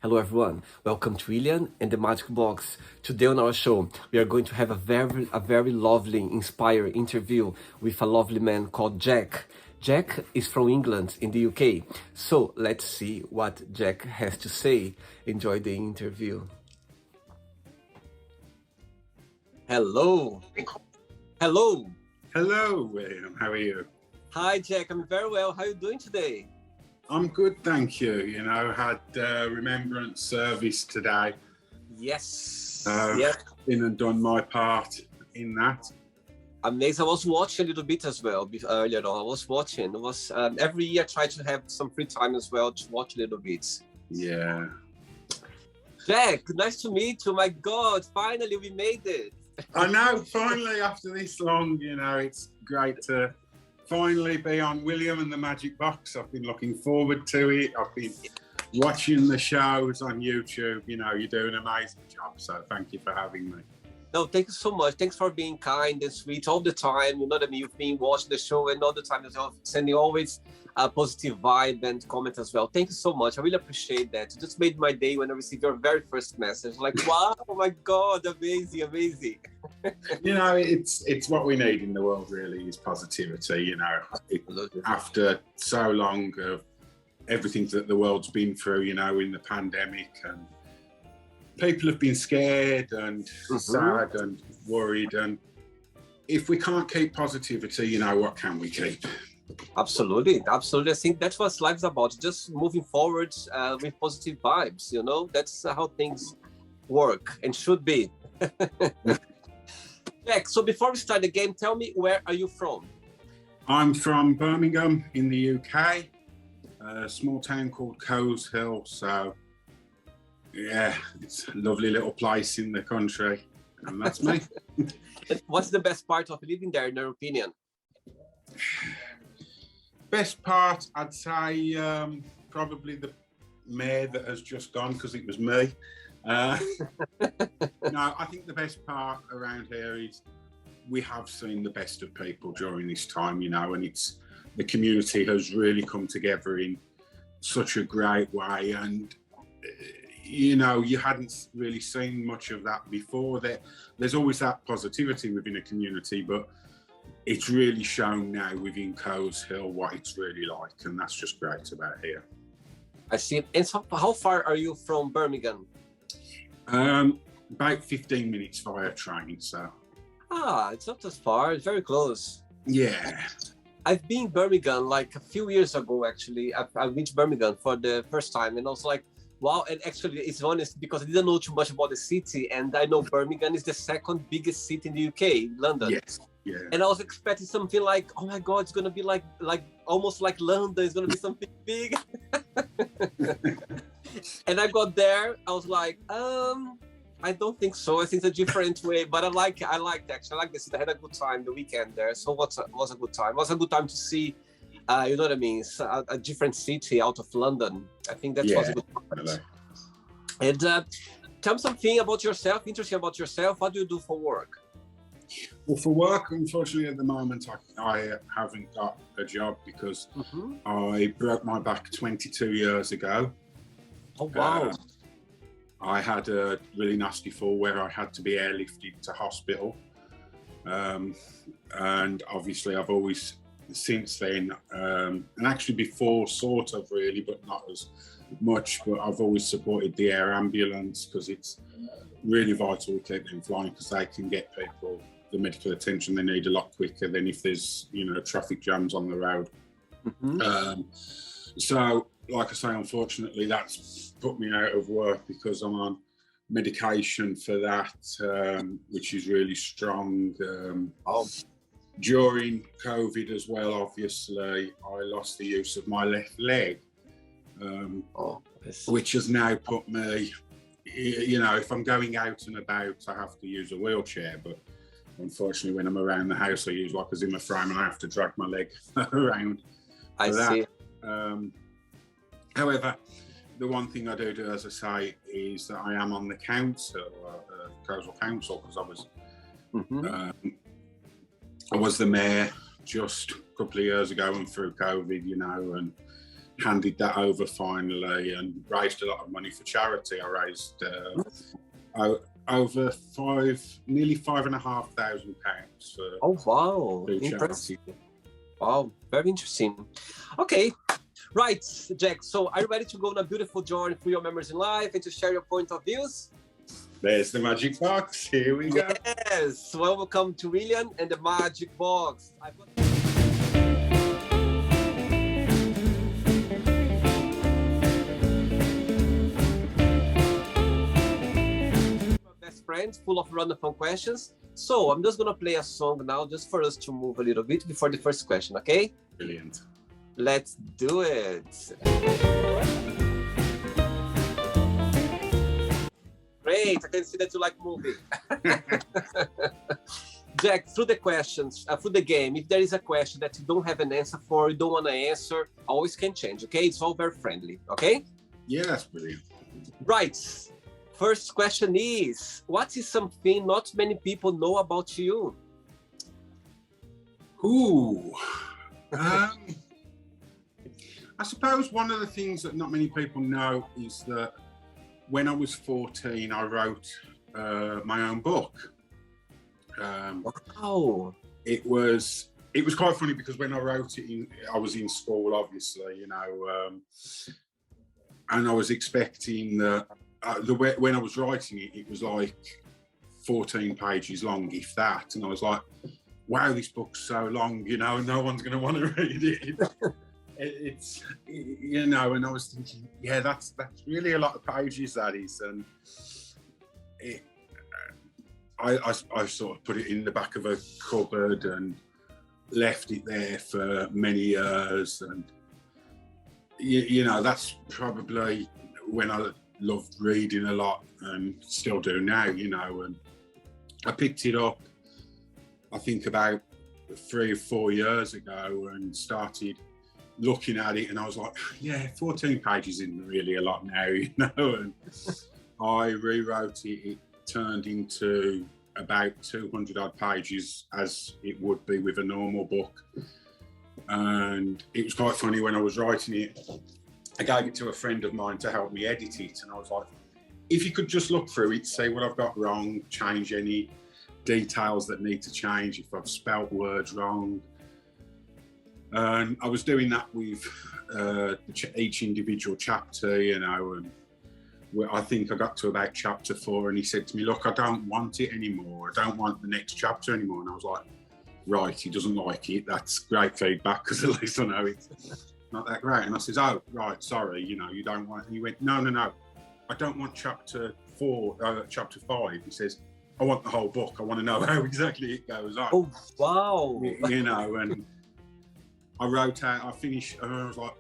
Hello everyone, welcome to William and the Magic Box. Today on our show, we are going to have a very lovely, inspiring interview with a lovely man called Jack. Jack is from England in the UK. So let's see what Jack has to say. Enjoy the interview. Hello. Hello. Hello, William. How are you? Hi Jack, I'm very well. How are you doing today? I'm good, thank you. You know, had remembrance service today. Yes. Been and done my part in that. Amazing. I was watching a little bit as well earlier on. I was watching. It was every year I try to have some free time as well to watch a little bit. Yeah. Jack, nice to meet you. My God, finally we made it. I know, finally, after this long, you know, it's great to finally be on William and the Magic Box. I've been looking forward to it. I've been watching the shows on YouTube. You know, you do an amazing job. So thank you for having me. No, thank you so much. Thanks for being kind and sweet all the time. You know what I mean? You've been watching the show and all the time as well, sending always a positive vibe and comment as well. Thank you so much. I really appreciate that. You just made my day when I received your very first message. Like, wow, oh my God, amazing, amazing. You know, it's what we need in the world, really, is positivity. You know, after so long of everything that the world's been through, you know, in the pandemic, and people have been scared and sad and worried. And if we can't keep positivity, you know, what can we keep? Absolutely. I think that's what life's about. Just moving forward with positive vibes. You know, that's how things work and should be. Jack, so before we start the game, tell me, where are you from? I'm from Birmingham in the UK, a small town called Coleshill. So, yeah, it's a lovely little place in the country, and that's me. What's the best part of living there, in your opinion? Best part, I'd say, probably the mayor that has just gone, because it was me. No, I think the best part around here is we have seen the best of people during this time, you know, and it's the community has really come together in such a great way. And, you know, you hadn't really seen much of that before. There's always that positivity within a community, but it's really shown now within Coleshill what it's really like. And that's just great about here. I see. And so how far are you from Birmingham? About 15 minutes via train, so. It's not as far, it's very close. Yeah. I've been in Birmingham like a few years ago, actually. I went to Birmingham for the first time and I was like, wow. And actually it's honest because I didn't know too much about the city, and I know Birmingham is the second biggest city in the UK, London. Yes. Yeah. And I was expecting something like, oh my God, it's gonna be like almost like London, it's gonna be something big. And I got there, I was like, I don't think so. I think it's a different way, but I liked actually. I like the city. I had a good time the weekend there. So was a good time. It was a good time to see, you know what I mean, a different city out of London. I think that was a good time. And tell me something about yourself, interesting about yourself. What do you do for work? Well, for work, unfortunately, at the moment, I haven't got a job because I broke my back 22 years ago. Oh, wow. I had a really nasty fall where I had to be airlifted to hospital. And obviously I've always, since then, and actually before sort of really, but not as much, but I've always supported the air ambulance because it's really vital to keep them flying because they can get people the medical attention they need a lot quicker than if there's, you know, traffic jams on the road. So, like I say, unfortunately, that's put me out of work because I'm on medication for that, which is really strong. During COVID as well, obviously, I lost the use of my left leg, which has now put me, you know, if I'm going out and about, I have to use a wheelchair, but unfortunately, when I'm around the house, I use like a Zimmer frame and I have to drag my leg around. I see. However, the one thing I do, as I say, is that I am on the council, Coleshill Council, because I was the mayor just a couple of years ago and through COVID, you know, and handed that over finally and raised a lot of money for charity. I raised over nearly £5,500 for Oh, wow. charity. Impressive. Wow, very interesting. Okay, right, Jack. So are you ready to go on a beautiful journey through your memories in life and to share your point of views? There's the magic box. Here we go. Yes. Welcome to William and the magic box. I've got... best friends, full of random fun questions. So I'm just gonna play a song now, just for us to move a little bit before the first question. Okay? Brilliant. Let's do it. Great, I can see that you like moving. Jack, through the questions, through the game, if there is a question that you don't have an answer for, you don't want to answer, always can change, okay? It's all very friendly, okay? Yeah, that's brilliant. Right. First question is, what is something not many people know about you? Ooh. I suppose one of the things that not many people know is that when I was 14, I wrote my own book. Wow. It was quite funny because when I wrote it, I was in school, obviously, you know, and I was expecting that when I was writing it, it was like 14 pages long, if that, and I was like, wow, this book's so long, you know, no one's going to want to read it. It's, you know, and I was thinking, yeah, that's really a lot of pages, that is, and I sort of put it in the back of a cupboard and left it there for many years, and you know, that's probably when I loved reading a lot and still do now, you know, and I picked it up, I think about 3 or 4 years ago, and started looking at it, and I was like, yeah, 14 pages isn't really a lot now, you know, and I rewrote it. It turned into about 200 odd pages, as it would be with a normal book. And it was quite funny when I was writing it, I gave it to a friend of mine to help me edit it, and I was like, if you could just look through it, say what I've got wrong, change any details that need to change, if I've spelt words wrong. And I was doing that with each individual chapter, you know, and I think I got to about chapter 4, and he said to me, look, I don't want it anymore. I don't want the next chapter anymore. And I was like, right, he doesn't like it. That's great feedback, because at least I know it's not that great. And I says, oh, right, sorry, you know, you don't want it. And he went, no, I don't want chapter 5. He says, I want the whole book. I want to know how exactly it goes on. Oh, wow. You know, and I finished, and I was like,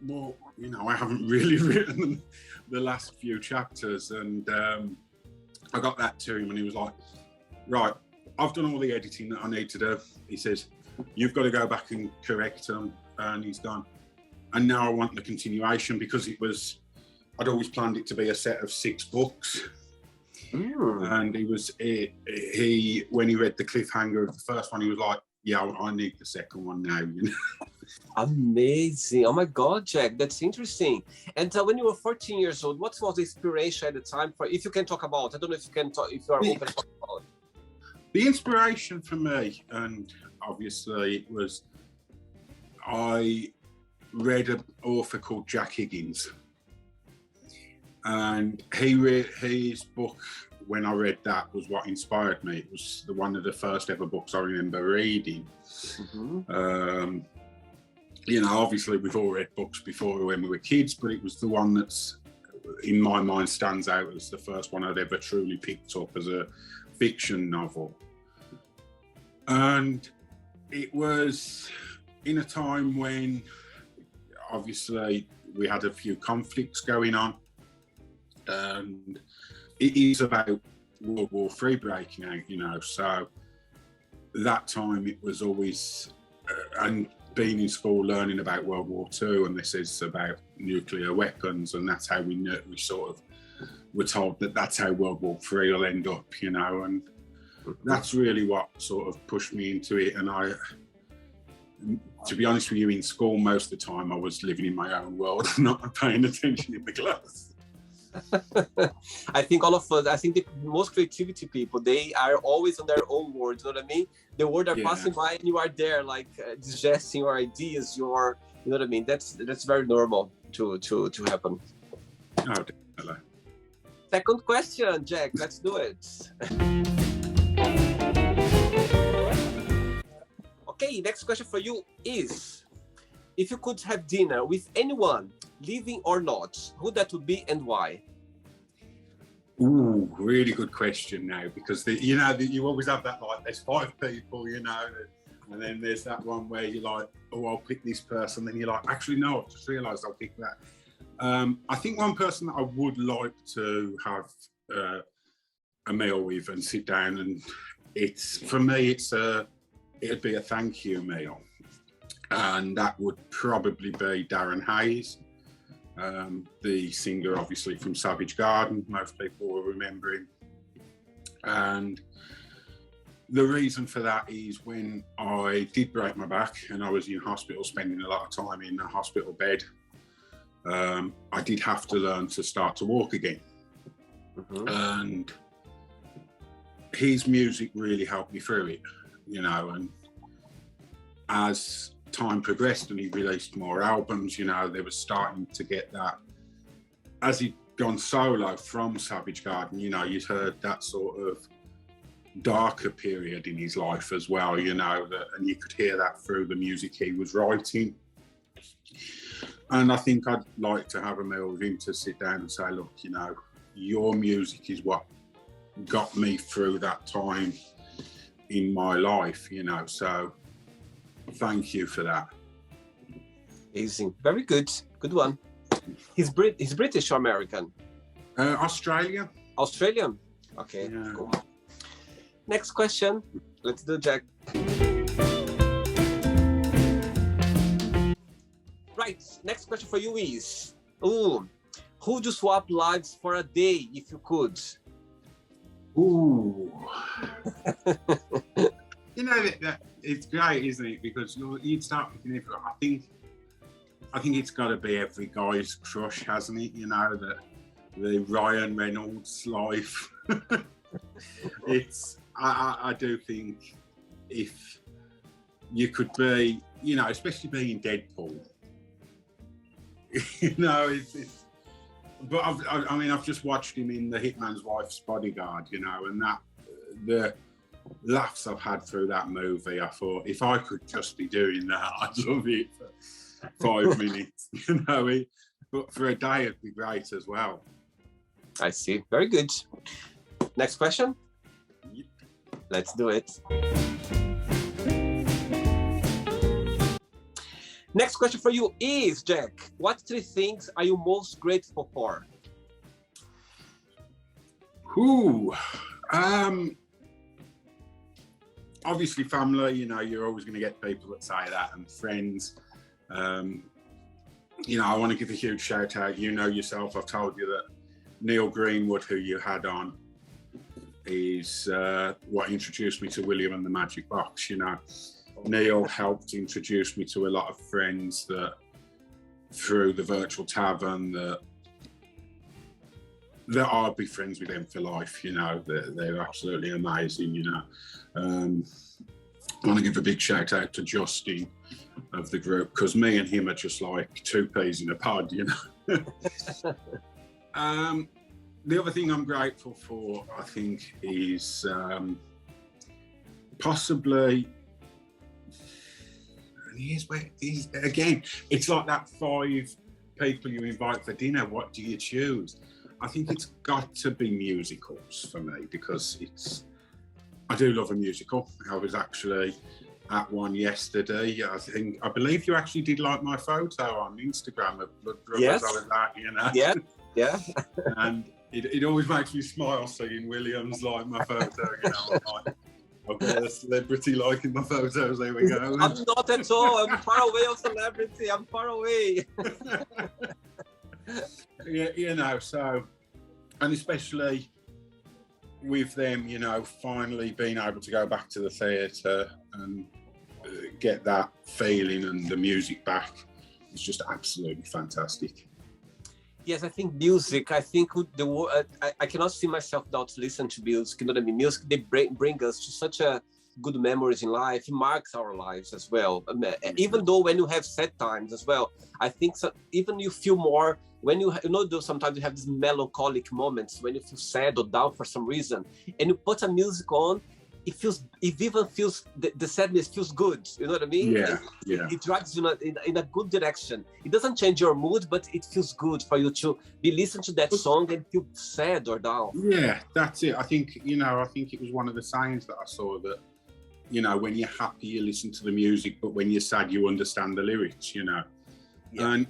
well, you know, I haven't really written the last few chapters. And I got that to him, and he was like, right, I've done all the editing that I need to do. He says, you've got to go back and correct them. And he's done. And now I want the continuation, because I'd always planned it to be a set of 6 books. And he when he read the cliffhanger of the first one, he was like, yeah, I need the second one now, you know. Amazing. Oh my God, Jack, that's interesting. And when you were 14 years old, what was the inspiration at the time for, if you can talk about, I don't know if you can talk, if you are open to talk about it. The inspiration for me, and obviously it was, I read an author called Jack Higgins, and his book, when I read that, was what inspired me. It was one of the first ever books I remember reading. You know, obviously we've all read books before when we were kids, but it was the one that's, in my mind, stands out as the first one I'd ever truly picked up as a fiction novel. And it was in a time when, obviously, we had a few conflicts going on, and it is about World War III breaking out, you know, so that time it was always, and being in school learning about World War II, and this is about nuclear weapons, and that's how we sort of were told that that's how World War III will end up, you know, and that's really what sort of pushed me into it. And to be honest with you, in school, most of the time I was living in my own world, not paying attention in the class. I think all of us, I think the most creativity people, they are always on their own words, you know what I mean? The words are passing by and you are there, like digesting your ideas, your, you know what I mean? That's very normal to happen. Oh, definitely. Second question, Jack, let's do it. Okay, next question for you is, if you could have dinner with anyone, living or not, who that would be and why? Ooh, really good question now, because you always have that, like, there's 5 people, you know, and then there's that one where you're like, oh, I'll pick this person, then you're like, actually no, I've just realised I'll pick that. I think one person that I would like to have a meal with and sit down, and for me it'd be a thank you meal, and that would probably be Darren Hayes, the singer, obviously, from Savage Garden. Most people will remember him. And the reason for that is when I did break my back and I was in hospital, spending a lot of time in a hospital bed, I did have to learn to start to walk again. Mm-hmm. And his music really helped me through it, you know, and as time progressed and he released more albums, you know, they were starting to get that, as he'd gone solo from Savage Garden, you know, you'd heard that sort of darker period in his life as well, you know, and you could hear that through the music he was writing. And I think I'd like to have a meal with him to sit down and say, look, you know, your music is what got me through that time in my life, you know, so thank you for that. Amazing. Very good. Good one. He's British or American? Australian. Australian? Okay, yeah. Cool. Next question. Let's do Jack. Right. Next question for you is, who would you swap lives for a day if you could? Ooh. You know, that it's great, isn't it? Because you'd start picking it. I think it's got to be every guy's crush, hasn't it? You know, the Ryan Reynolds life. I do think if you could be, you know, especially being Deadpool, you know, but I've just watched him in The Hitman's Wife's Bodyguard, you know, and the laughs I've had through that movie, I thought, if I could just be doing that, I'd love it for 5 minutes, you know. But for a day, it'd be great as well. I see. Very good. Next question. Yep. Let's do it. Next question for you is, Jack, what 3 things are you most grateful for? Obviously family, you know, you're always going to get people that say that, and friends. You know, I want to give a huge shout out. You know yourself, I've told you that Neil Greenwood, who you had on, is what introduced me to William and the Magic Box, you know. Neil helped introduce me to a lot of friends that, through the virtual tavern, that I'll be friends with them for life, you know. They're absolutely amazing, you know. I want to give a big shout out to Justin of the group, because me and him are just like 2 peas in a pod, you know. The other thing I'm grateful for, I think, is possibly, again, it's like that 5 people you invite for dinner, what do you choose? I think it's got to be musicals for me, because I do love a musical. I was actually at one yesterday. I believe you actually did like my photo on Instagram of Blood Brothers. Yes. I was at, you know. Yeah, yeah. And it always makes me smile seeing Williams like my photo, you know. I've got a celebrity liking my photos, there we go. I'm not at all, I'm far away of celebrity, I'm far away. Yeah, you know, so, and especially with them, you know, finally being able to go back to the theatre and get that feeling and the music back is just absolutely fantastic. Yes, I think music. I think I cannot see myself without listening to music. You know what I mean? Music, they bring us to such a good memories in life. It marks our lives as well. Even though when you have sad times as well, I think even you feel more when though sometimes you have these melancholic moments when you feel sad or down for some reason, and you put a music on. It even feels the sadness feels good. You know what I mean? It drags you in a good direction. It doesn't change your mood, but it feels good for you to be listening to that song and feel sad or down. Yeah, that's it. I think it was one of the sayings that I saw that, when you're happy, you listen to the music, but when you're sad, you understand the lyrics, And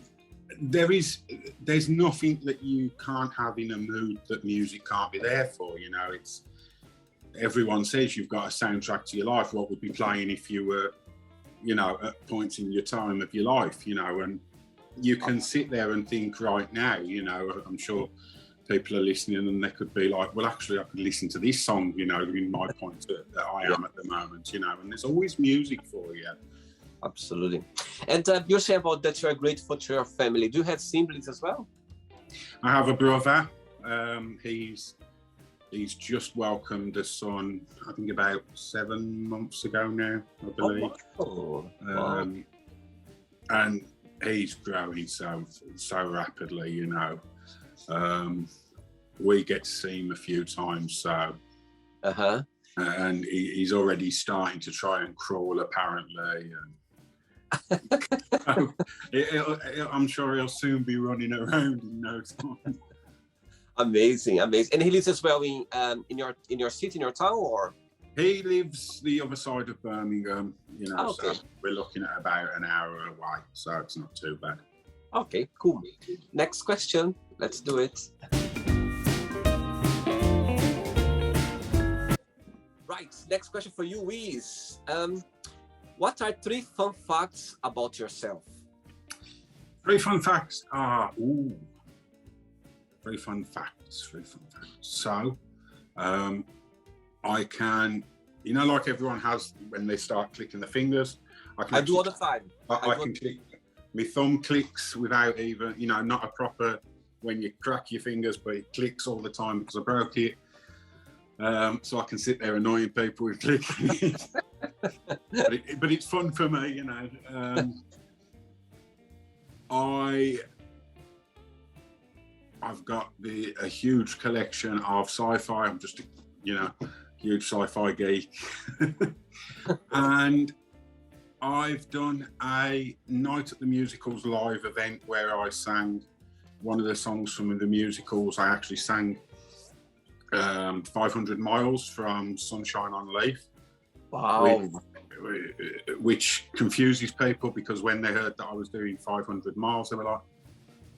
there's nothing that you can't have in a mood that music can't be there for, It's, everyone says you've got a soundtrack to your life. What would be playing if you were, at points in your time of your life, and you can sit there and think right now, I'm sure people are listening and they could be like, well, actually I could listen to this song, in my point that I am at the moment, and there's always music for you. Absolutely. And you're saying about that you're grateful to your family. Do you have siblings as well? I have a brother. He's just welcomed a son, I think about 7 months ago now, I believe. Wow. And he's growing so rapidly, we get to see him a few times, so. And he's already starting to try and crawl, apparently. And I'm sure he'll soon be running around in no time. Amazing. And he lives as well in your city, in your town, or? He lives the other side of Birmingham, Okay. So we're looking at about an hour away, so it's not too bad. Okay, cool. Next question. Let's do it. Right. Next question for you is, what are 3 fun facts about yourself? 3 fun facts. 3 fun facts. So, I can, like everyone has when they start clicking the fingers. I do all the time. I can click. My thumb clicks without even, not a proper when you crack your fingers, but it clicks all the time because I broke it. So I can sit there annoying people with clicking. but it's fun for me, I've got a huge collection of sci-fi. I'm just, huge sci-fi geek. And I've done a Night at the Musicals live event where I sang one of the songs from the musicals. I actually sang 500 Miles from Sunshine on Leith. Wow. Which confuses people because when they heard that I was doing 500 Miles, they were like,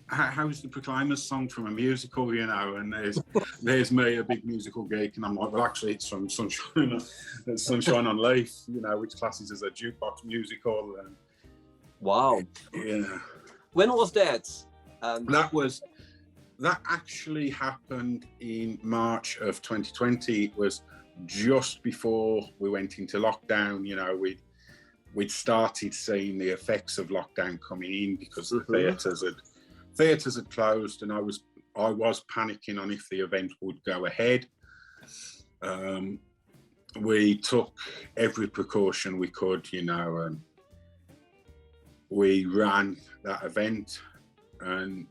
how's the Proclaimers song from a musical, and there's me, a big musical geek, and I'm like, well, actually it's from Sunshine on Leith, which classes as a jukebox musical. And wow. Yeah. When was that? That actually happened in March of 2020. It was just before we went into lockdown. We'd started seeing the effects of lockdown coming in because the theatres had closed, and I was panicking on if the event would go ahead. We took every precaution we could, and we ran that event, and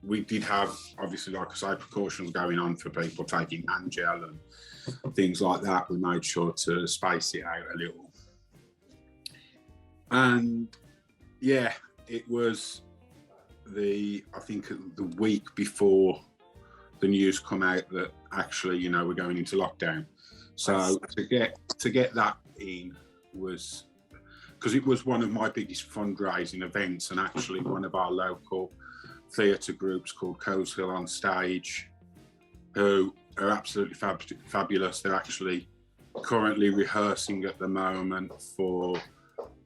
we did have, obviously, like I say, precautions going on for people taking hand gel and things like that. We made sure to space it out a little. And yeah, it was I think the week before the news come out that actually, we're going into lockdown. So to get that in was, because it was one of my biggest fundraising events, and actually one of our local theatre groups called Coes Hill on Stage, who are absolutely fabulous. They're actually currently rehearsing at the moment for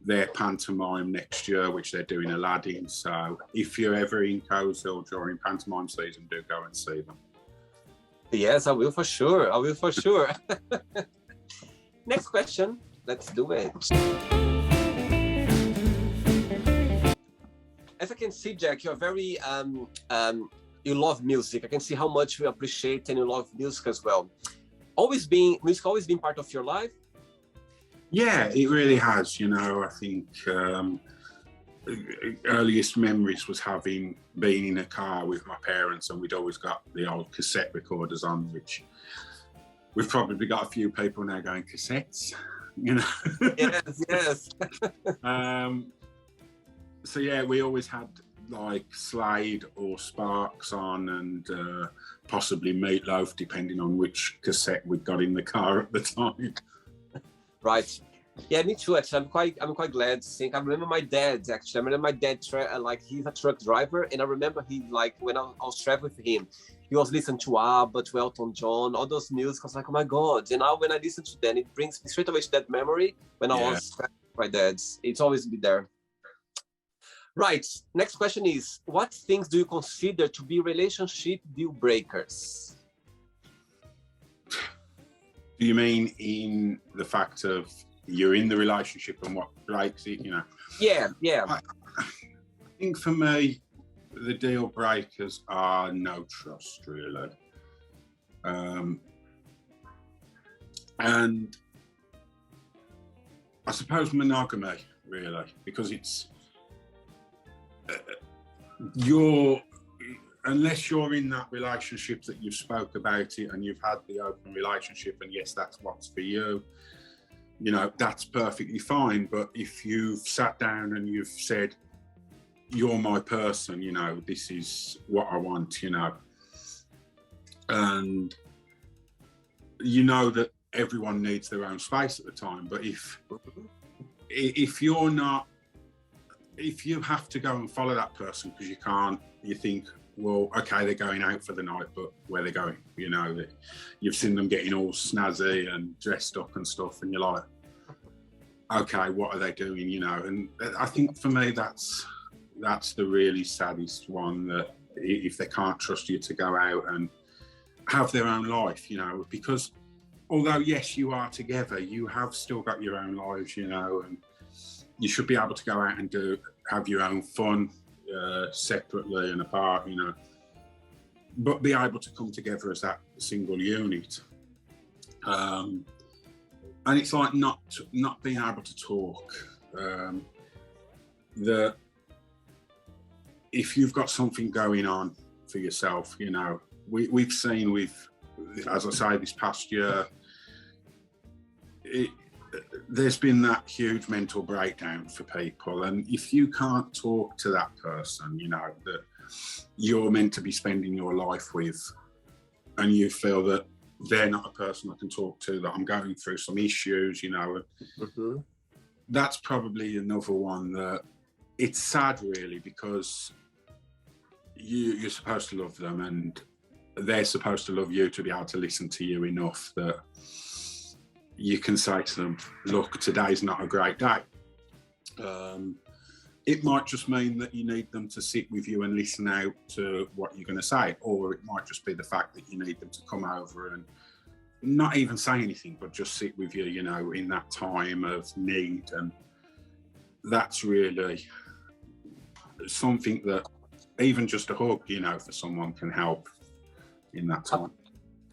their pantomime next year, which they're doing Aladdin. So if you're ever in Coes Hill during pantomime season, do go and see them. Yes, I will for sure. Next question. Let's do it. As I can see, Jack, you're very you love music. I can see how much you appreciate and you love music as well. Music always been part of your life? Yeah, it really has. You know, I think earliest memories was being in a car with my parents, and we'd always got the old cassette recorders on, which we've probably got a few people now going, cassettes, you know. Yes. So yeah, we always had like Slade or Sparks on, and possibly Meatloaf, depending on which cassette we got in the car at the time. Right. Yeah, me too. Actually, I'm quite glad to think. I remember my dad. Actually, I remember my dad. Like, he's a truck driver, and I remember he, like, when I was traveling with him, he was listening to ABBA, to Elton John, all those music. I was like, oh my god! And now when I listen to them, it brings me straight away to that memory when I was traveling with my dad. It's always been there. Right. Next question is: what things do you consider to be relationship deal breakers? Do you mean in the fact of you're in the relationship and what breaks it, you know? Yeah. I think for me, the deal breakers are no trust, really. And I suppose monogamy, really, because it's unless you're in that relationship that you've spoke about it and you've had the open relationship, and yes, that's what's for you, you know, that's perfectly fine. But if you've sat down and you've said, you're my person, you know, this is what I want, you know, and you know that everyone needs their own space at the time. But if you're not, if you have to go and follow that person because you can't, you think, well, okay, they're going out for the night, but where they're going, you know, you've seen them getting all snazzy and dressed up and stuff, and you're like, okay, what are they doing, you know? And I think for me, that's the really saddest one, that if they can't trust you to go out and have their own life, you know, because although, yes, you are together, you have still got your own lives, you know, and you should be able to go out and have your own fun, separately and apart, you know, but be able to come together as that single unit. And it's like not being able to talk. That if you've got something going on for yourself, you know, we've seen as I say, this past year, there's been that huge mental breakdown for people, and if you can't talk to that person, you know, that you're meant to be spending your life with, and you feel that they're not a person I can talk to, that I'm going through some issues, you know, that's probably another one that it's sad, really, because you're supposed to love them and they're supposed to love you to be able to listen to you enough that you can say to them, look, today's not a great day. It might just mean that you need them to sit with you and listen out to what you're going to say, or it might just be the fact that you need them to come over and not even say anything, but just sit with you, you know, in that time of need. And that's really something that even just a hug, you know, for someone can help in that time.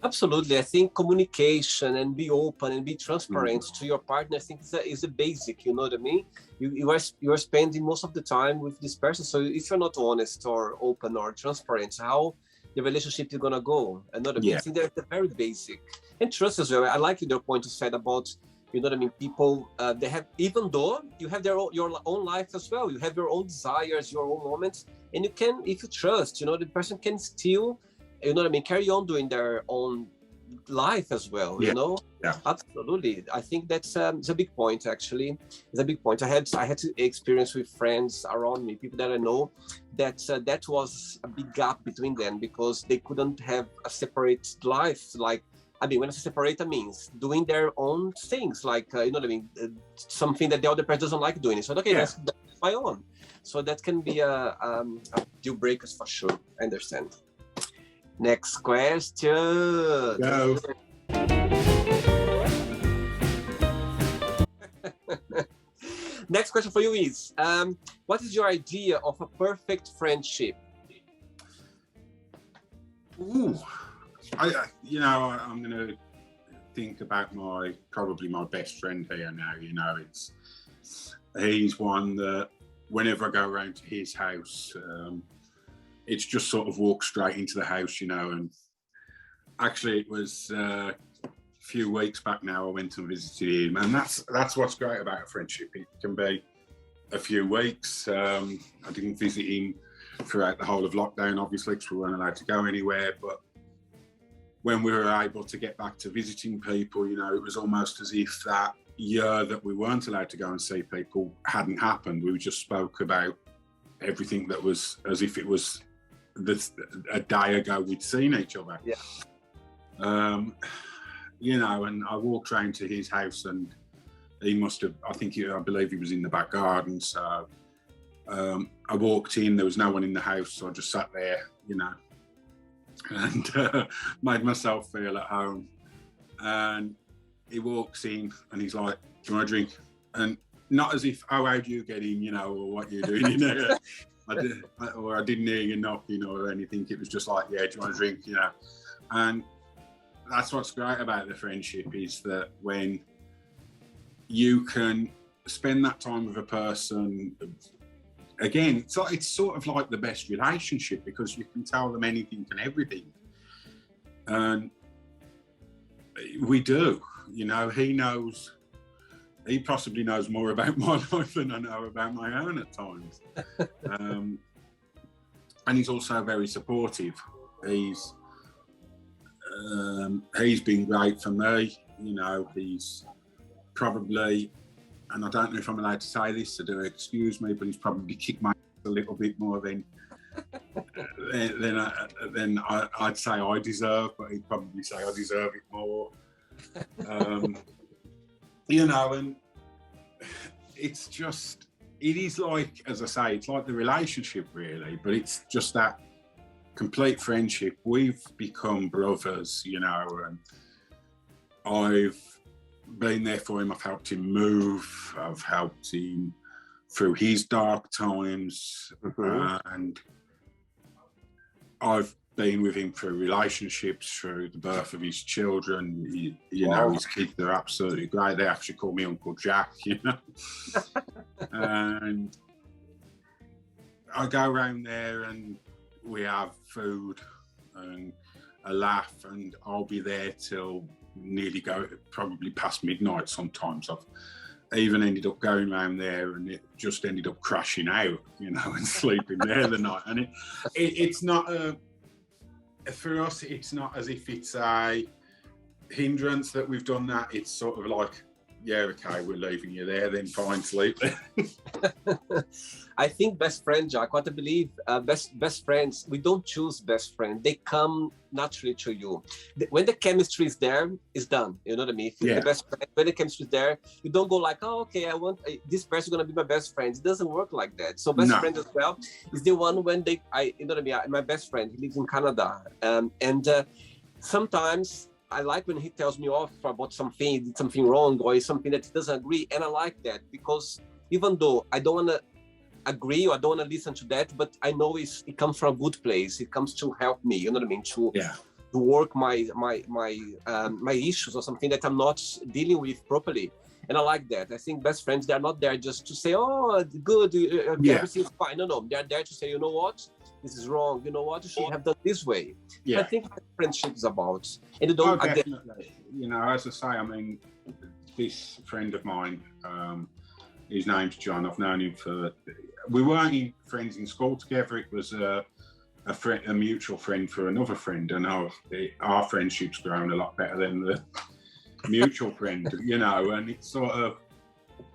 Absolutely. I think communication and be open and be transparent to your partner, I think is a basic, you know what I mean? You are spending most of the time with this person. So if you're not honest or open or transparent, how the relationship is gonna go? I know what I mean? I think that's very basic. And trust as well. I like your point you said about, you know what I mean, people, they have, even though you have your own life as well, you have your own desires, your own moments, and you can, if you trust, you know, the person can still, you know what I mean, carry on doing their own life as well, you know? Yeah. Absolutely. I think that's it's a big point, actually. It's a big point. I had to experience with friends around me, people that I know, that that was a big gap between them because they couldn't have a separate life. Like, I mean, when I say separate, I mean doing their own things, like, you know what I mean, something that the other person doesn't like doing. So, okay, that's my own. So that can be a deal breakers for sure. I understand. Next question. Go. Next question for you is, what is your idea of a perfect friendship? Ooh, I'm going to think about probably my best friend here now. He's one that whenever I go around to his house, it's just sort of walk straight into the house, and actually it was a few weeks back now I went and visited him, and that's what's great about a friendship. It can be a few weeks. I didn't visit him throughout the whole of lockdown, obviously, because we weren't allowed to go anywhere, but when we were able to get back to visiting people, it was almost as if that year that we weren't allowed to go and see people hadn't happened. We just spoke about everything that was as if it was a day ago we'd seen each other. Yeah. And I walked round to his house, and he must have, I believe he was in the back garden. So I walked in, there was no one in the house, so I just sat there, and made myself feel at home. And he walks in and he's like, "Do you want a drink?" And not as if, "Oh, how do you get in?" Or what you're doing, I didn't hear you knocking or anything. It was just like, "Yeah, do you want a drink?" And that's what's great about the friendship, is that when you can spend that time with a person, again, it's sort of like the best relationship, because you can tell them anything and everything. And we do, he possibly knows more about my life than I know about my own at times. And he's also very supportive. He's been great for me. He's probably, and I don't know if I'm allowed to say this, so do excuse me, but he's probably kicked my ass a little bit more than I'd say I deserve, but he'd probably say I deserve it more. And it's just, it is like, as I say, it's like the relationship really, but it's just that complete friendship. We've become brothers, and I've been there for him. I've helped him move. I've helped him through his dark times, and I've been with him through relationships, through the birth of his children. His kids are absolutely great. They actually call me Uncle Jack, And I go around there and we have food and a laugh, and I'll be there till probably past midnight sometimes. I've even ended up going around there and it just ended up crashing out, and sleeping there the night. And it's not for us, it's not as if it's a hindrance that we've done that. It's sort of like, yeah, okay, we're leaving you there, then fine, sleep there. I think best friend, Jack, what I believe, best friends, we don't choose best friend. They come naturally to you. When the chemistry is there, it's done. You know what I mean? If the best friend, when the chemistry is there, you don't go like, "Oh, okay, I want this person going to be my best friend." It doesn't work like that. So best friend as well is the one when you know what I mean? My best friend, he lives in Canada. Sometimes I like when he tells me off about something, he did something wrong, or something that he doesn't agree. And I like that, because even though I don't want to agree or I don't want to listen to that, but I know it comes from a good place. It comes to help me, you know what I mean? To work my issues or something that I'm not dealing with properly. And I like that. I think best friends, they're not there just to say, "Oh, good, everything's fine." No, they're there to say, "You know what? This is wrong. You know what? You should have done this way." I think that's what friendship is about. And you don't definitely. As I say, I mean, this friend of mine, his name's John. I've known him we weren't friends in school together. It was a mutual friend for another friend, and our friendship's grown a lot better than the mutual friend, and it's sort of,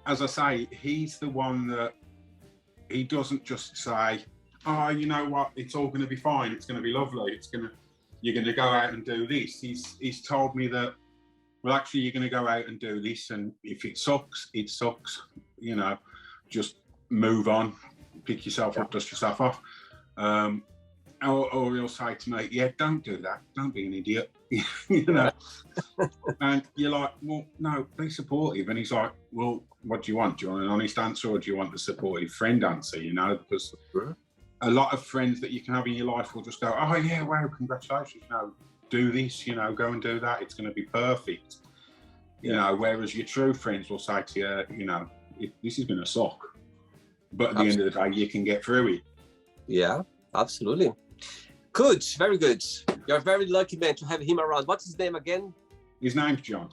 as I say, he's the one that he doesn't just say, "Oh, you know what, it's all going to be fine, it's going to be lovely, you're going to go out and do this." He's told me that, "Well, actually, you're going to go out and do this, and if it sucks, it sucks, just move on, pick yourself up, dust yourself off." or he'll say to me, yeah, don't do that. Don't be an idiot. You know? And you're like, well, no, be supportive. And he's like, well, what do you want? Do you want an honest answer, or do you want the supportive friend answer? You know, because a lot of friends that you can have in your life will just go, oh yeah, wow, congratulations. No, do this, you know, go and do that. It's going to be perfect. You know, whereas your true friends will say to you, you know, this is going to suck. But at the end of the day, you can get through it. Yeah, absolutely. Good, very good. You're a very lucky man to have him around. What's his name again? His name's John.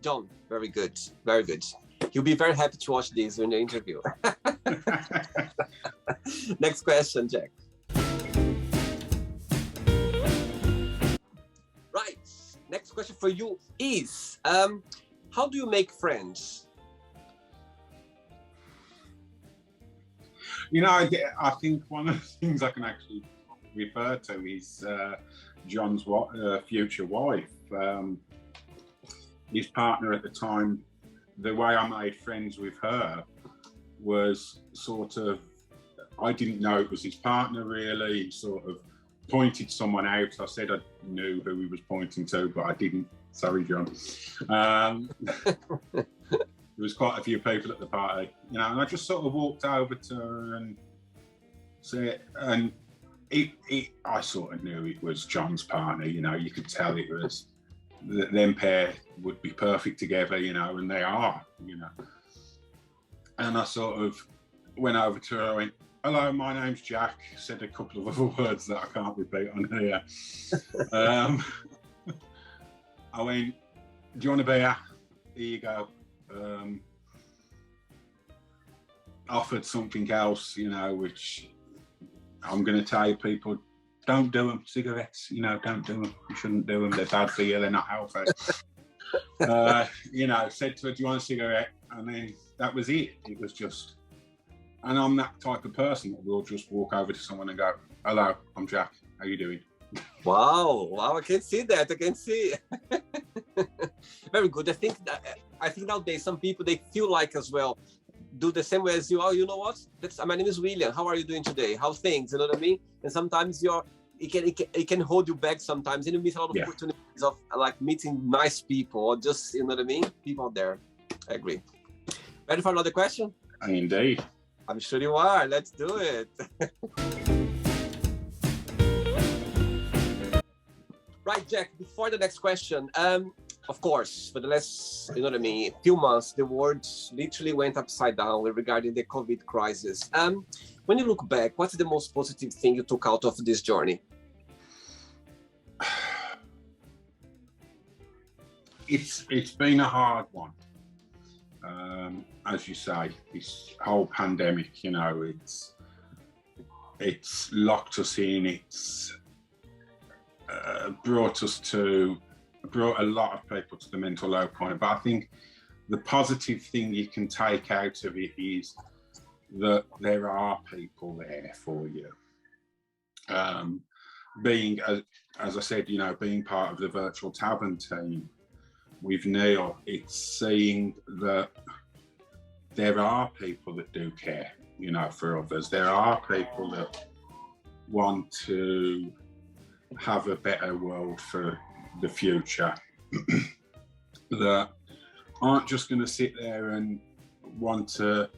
John, very good, very good. He'll be very happy to watch this in the interview. Next question, Jack. Right, next question for you is, how do you make friends? You know, I think one of the things I can actually refer to is John's future wife. His partner at the time, the way I made friends with her was sort of, I didn't know it was his partner really. He sort of pointed someone out. I said I knew who he was pointing to, but I didn't. Sorry, John. There was quite a few people at the party, you know, and I just sort of walked over to her and said, and I sort of knew it was John's partner, you know, you could tell it was, them pair would be perfect together, you know, and they are, you know. And I sort of went over to her, I went, hello, my name's Jack, said a couple of other words that I can't repeat on here. I went, do you want a beer? Here you go. Offered something else, you know, which I'm going to tell you, people, don't do them. Cigarettes, you know, don't do them. You shouldn't do them. They're bad for you. They're not healthy. You know, said to her, do you want a cigarette? And then that was it. It was just, and I'm that type of person that will just walk over to someone and go, hello, I'm Jack. How you doing? Wow, I can see that. I can see. Very good. I think nowadays some people, they feel like as well, do the same way as you. Oh, you know what? My name is William. How are you doing today? How things? You know what I mean? And sometimes it can hold you back sometimes, and you miss a lot of opportunities of like meeting nice people, or just, you know what I mean? People out there. I agree. Ready for another question? Indeed. I'm sure you are. Let's do it. Right, Jack, before the next question, of course, for the last, you know what I mean, few months, the world literally went upside down regarding the COVID crisis. When you look back, what's the most positive thing you took out of this journey? It's been a hard one. As you say, this whole pandemic, you know, it's locked us in, it's brought a lot of people to the mental low point. But I think the positive thing you can take out of it is that there are people there for you. Being, as I said, you know, being part of the virtual tavern team with Neil, it's seeing that there are people that do care, you know, for others. There are people that want to have a better world for the future, that aren't just going to sit there and want to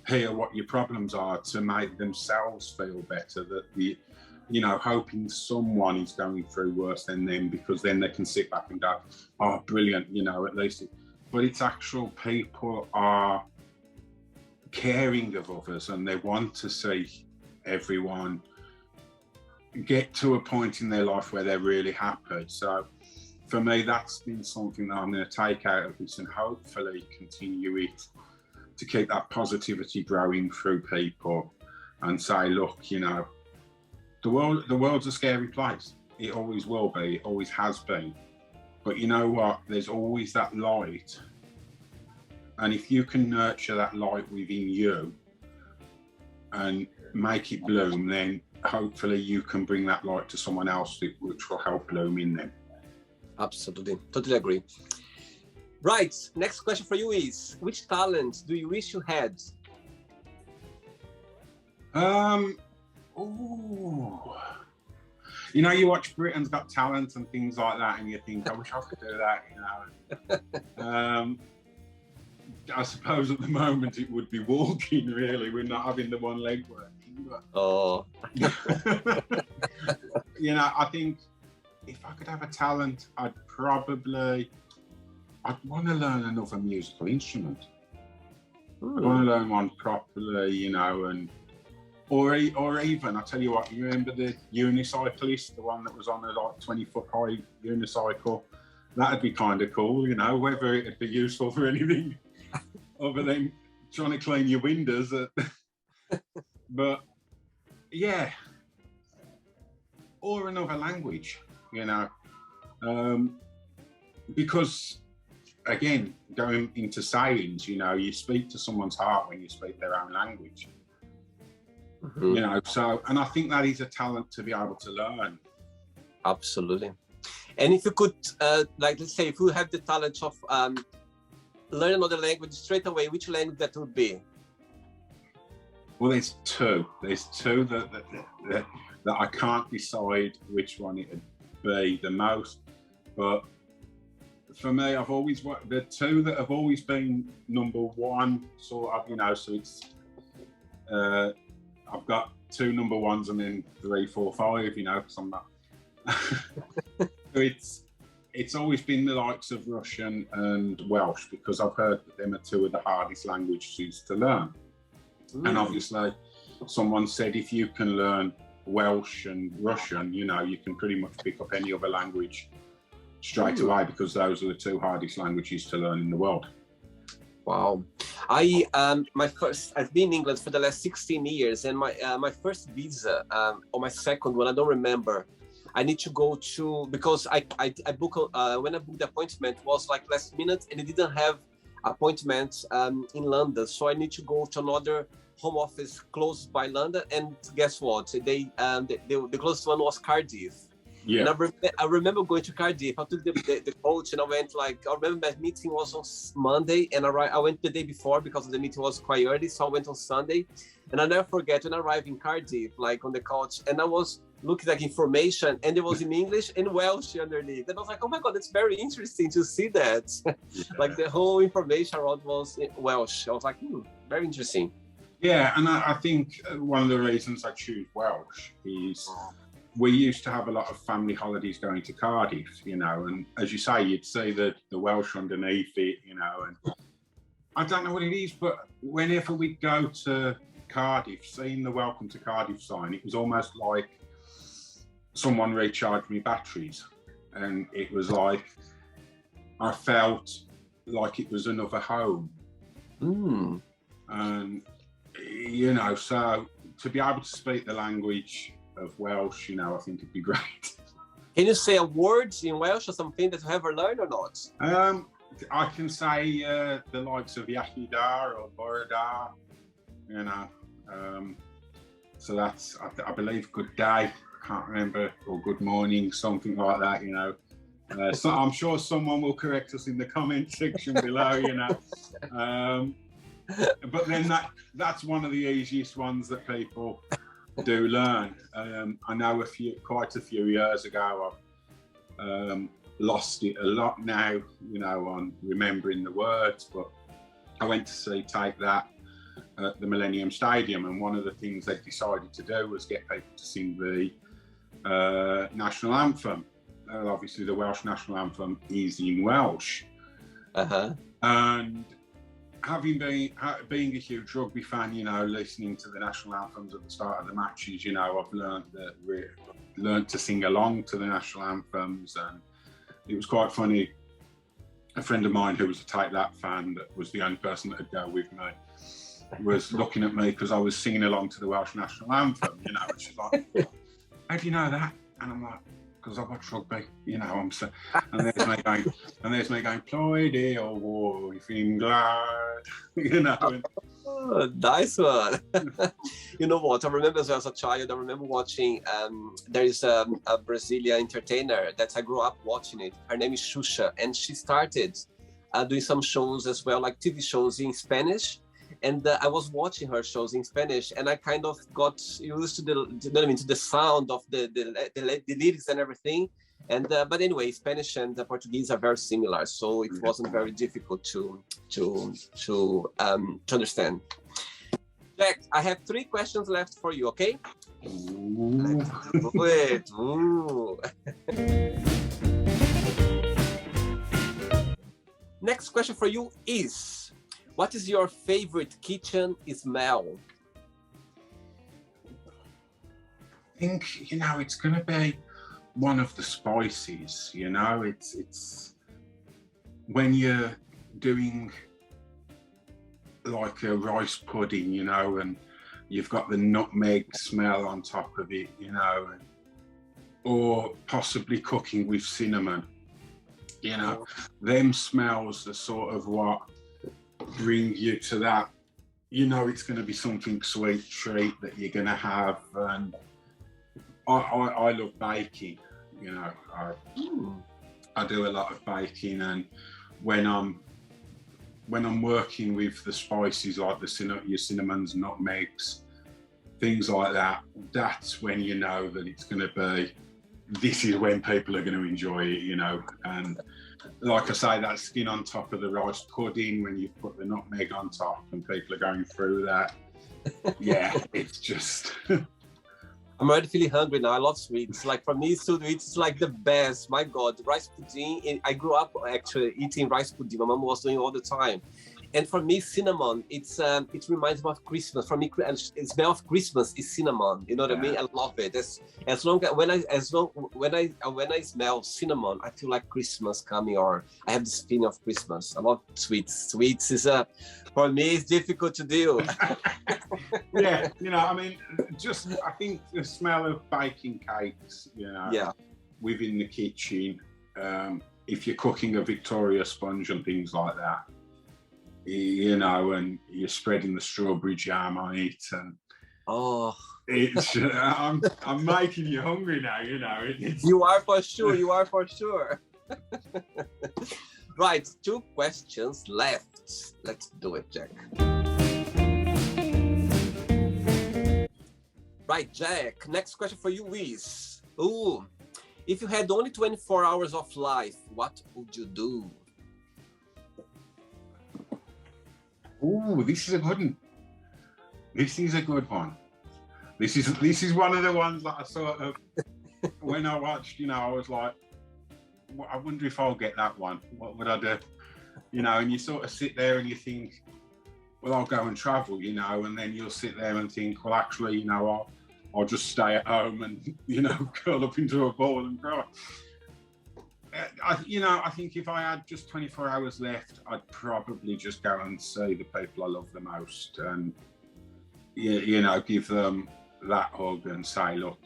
hear what your problems are to make themselves feel better, that you know, hoping someone is going through worse than them, because then they can sit back and go, oh, brilliant, you know, at least. But it's actual people are caring of others, and they want to see everyone get to a point in their life where they're really happy. So for me, that's been something that I'm going to take out of this, and hopefully continue it to keep that positivity growing through people, and say, look, you know, the world's a scary place. It always will be, it always has been. But you know what? There's always that light. And if you can nurture that light within you and make it bloom, then hopefully you can bring that light to someone else, which will help bloom in them. Absolutely, totally agree. Right, next question for you is, which talent do you wish you had? You know, you watch Britain's Got Talent and things like that, and you think, I wish I could do that, you know. I suppose at the moment it would be walking, really. We're not having the one leg working. But, Oh. you know, I think if I could have a talent, I'd want to learn another musical instrument. I want to learn one properly, you know, or even, I'll tell you what, you remember the unicyclist, the one that was on a like 20-foot high unicycle? That'd be kind of cool, you know, whether it'd be useful for anything other than trying to clean your windows. But yeah, or another language, you know, because again, going into sayings, you know, you speak to someone's heart when you speak their own language. You know, so, and I think that is a talent to be able to learn. Absolutely. And if you could, like, let's say, if you have the talent of learn another language straight away, which language that would be? Well, there's two. There's two that I can't decide which one it would be the most. But for me, the two that have always been number one, sort of, you know, so it's, I've got two number ones and then 3, 4, 5, you know, because I'm not. So it's always been the likes of Russian and Welsh, because I've heard that them are two of the hardest languages to learn. And obviously, someone said if you can learn Welsh and Russian, you know, you can pretty much pick up any other language straight away, because those are the two hardest languages to learn in the world. Wow. I've been in England for the last 16 years, and my first visa, or my second one, I don't remember. I need to go to, because I book when I booked the appointment was like last minute, and it didn't have appointments in London, so I need to go to another home office close by London. And guess what? The closest one was Cardiff. Yeah. And I remember going to Cardiff. I took the coach, and I went I remember my meeting was on Monday, and I went the day before because the meeting was quite early, so I went on Sunday. And I never forget when I arrived in Cardiff, like on the couch, and I was looking like information, and it was in English and Welsh underneath. And I was like, oh my God, it's very interesting to see that. Yeah. Like the whole information around was in Welsh. I was like, very interesting. Yeah, and I think one of the reasons I choose Welsh is we used to have a lot of family holidays going to Cardiff, you know, and as you say, you'd see the Welsh underneath it, you know, and I don't know what it is, but whenever we go to Cardiff, seeing the Welcome to Cardiff sign, it was almost like someone recharged me batteries, and it was like I felt like it was another home. And you know, so to be able to speak the language of Welsh, you know, I think it'd be great. Can you say a word in Welsh or something that you ever learned or not? I can say the likes of Iechyd or Bore, you know. So that's, I believe, good day. Can't remember, or good morning, something like that, you know. So I'm sure someone will correct us in the comment section below, you know. But then that's one of the easiest ones that people do learn. I know quite a few years ago, I've lost it a lot now, you know, on remembering the words, but I went to see Take That at the Millennium Stadium, and one of the things they decided to do was get people to sing the national anthem. Obviously the Welsh national anthem is in Welsh. And being a huge rugby fan, you know, listening to the national anthems at the start of the matches, you know, I've learned to sing along to the national anthems, and it was quite funny. A friend of mine who was a Take That fan, that was the only person that would go with me, was looking at me because I was singing along to the Welsh national anthem, you know, and she's like, how do you know that? And I'm like, because I watch rugby, you know. And there's me going, Ploydy or war if England, you know. Oh, nice one. You know what? I remember as a child, I remember watching. There is a Brazilian entertainer that I grew up watching it. Her name is Xuxa, and she started doing some shows as well, like TV shows in Spanish. And I was watching her shows in Spanish, and I kind of got used to to the sound of the lyrics and everything. And but anyway, Spanish and Portuguese are very similar, so it wasn't very difficult to understand. Jack, I have 3 questions left for you. Okay? Ooh. Let's do it. Ooh. Next question for you is, what is your favorite kitchen smell? I think, it's going to be one of the spices, it's when you're doing like a rice pudding, and you've got the nutmeg smell on top of it, or possibly cooking with cinnamon, them smells are sort of what bring you to that, it's going to be something sweet treat that you're going to have. And I love baking, I do a lot of baking, and when I'm working with the spices like your cinnamons, nutmegs, things like that, that's when you know that it's going to be, this is when people are going to enjoy it, and like I say, that skin on top of the rice pudding, when you put the nutmeg on top and people are going through that, yeah, it's just... I'm already feeling hungry now. I love sweets. Like for me, sweets is like the best. My God, rice pudding. I grew up actually eating rice pudding. My mom was doing it all the time. And for me, cinnamon, it reminds me of Christmas. For me, the smell of Christmas is cinnamon. You know what I mean? I love it. When I smell cinnamon, I feel like Christmas coming, or I have this feeling of Christmas. I love sweets. Sweets is for me, it's difficult to do. Yeah, I think the smell of baking cakes, within the kitchen, if you're cooking a Victoria sponge and things like that, and you're spreading the strawberry jam on it, and it's I'm making you hungry now. You are for sure. You are for sure. Right, 2 questions left. Let's do it, Jack. Right, Jack. Next question for you is, if you had only 24 hours of life, what would you do? Ooh, this is a good one. This is a good one. This is one of the ones that I sort of, when I watched, I was like, I wonder if I'll get that one. What would I do? And you sort of sit there and you think, well, I'll go and travel, and then you'll sit there and think, well, actually, I'll just stay at home and, curl up into a ball and cry. I think if I had just 24 hours left, I'd probably just go and see the people I love the most, and give them that hug and say, look,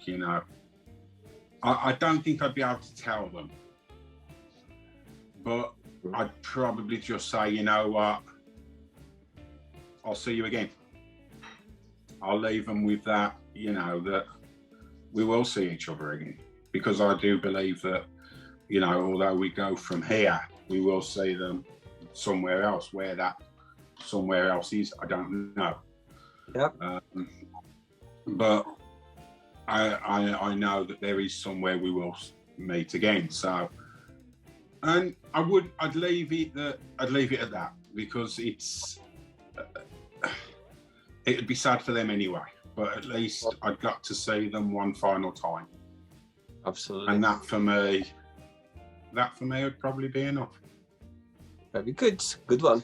I don't think I'd be able to tell them, but I'd probably just say, you know what, I'll see you again. I'll leave them with that, that we will see each other again, because I do believe that, although we go from here, we will see them somewhere else. Where that somewhere else is, I don't know. Yep. But I know that there is somewhere we will meet again. So, and I'd leave it at that, because it'd be sad for them anyway. But at least I'd got to see them one final time. Absolutely. And that for me would probably be enough. Very good. Good one.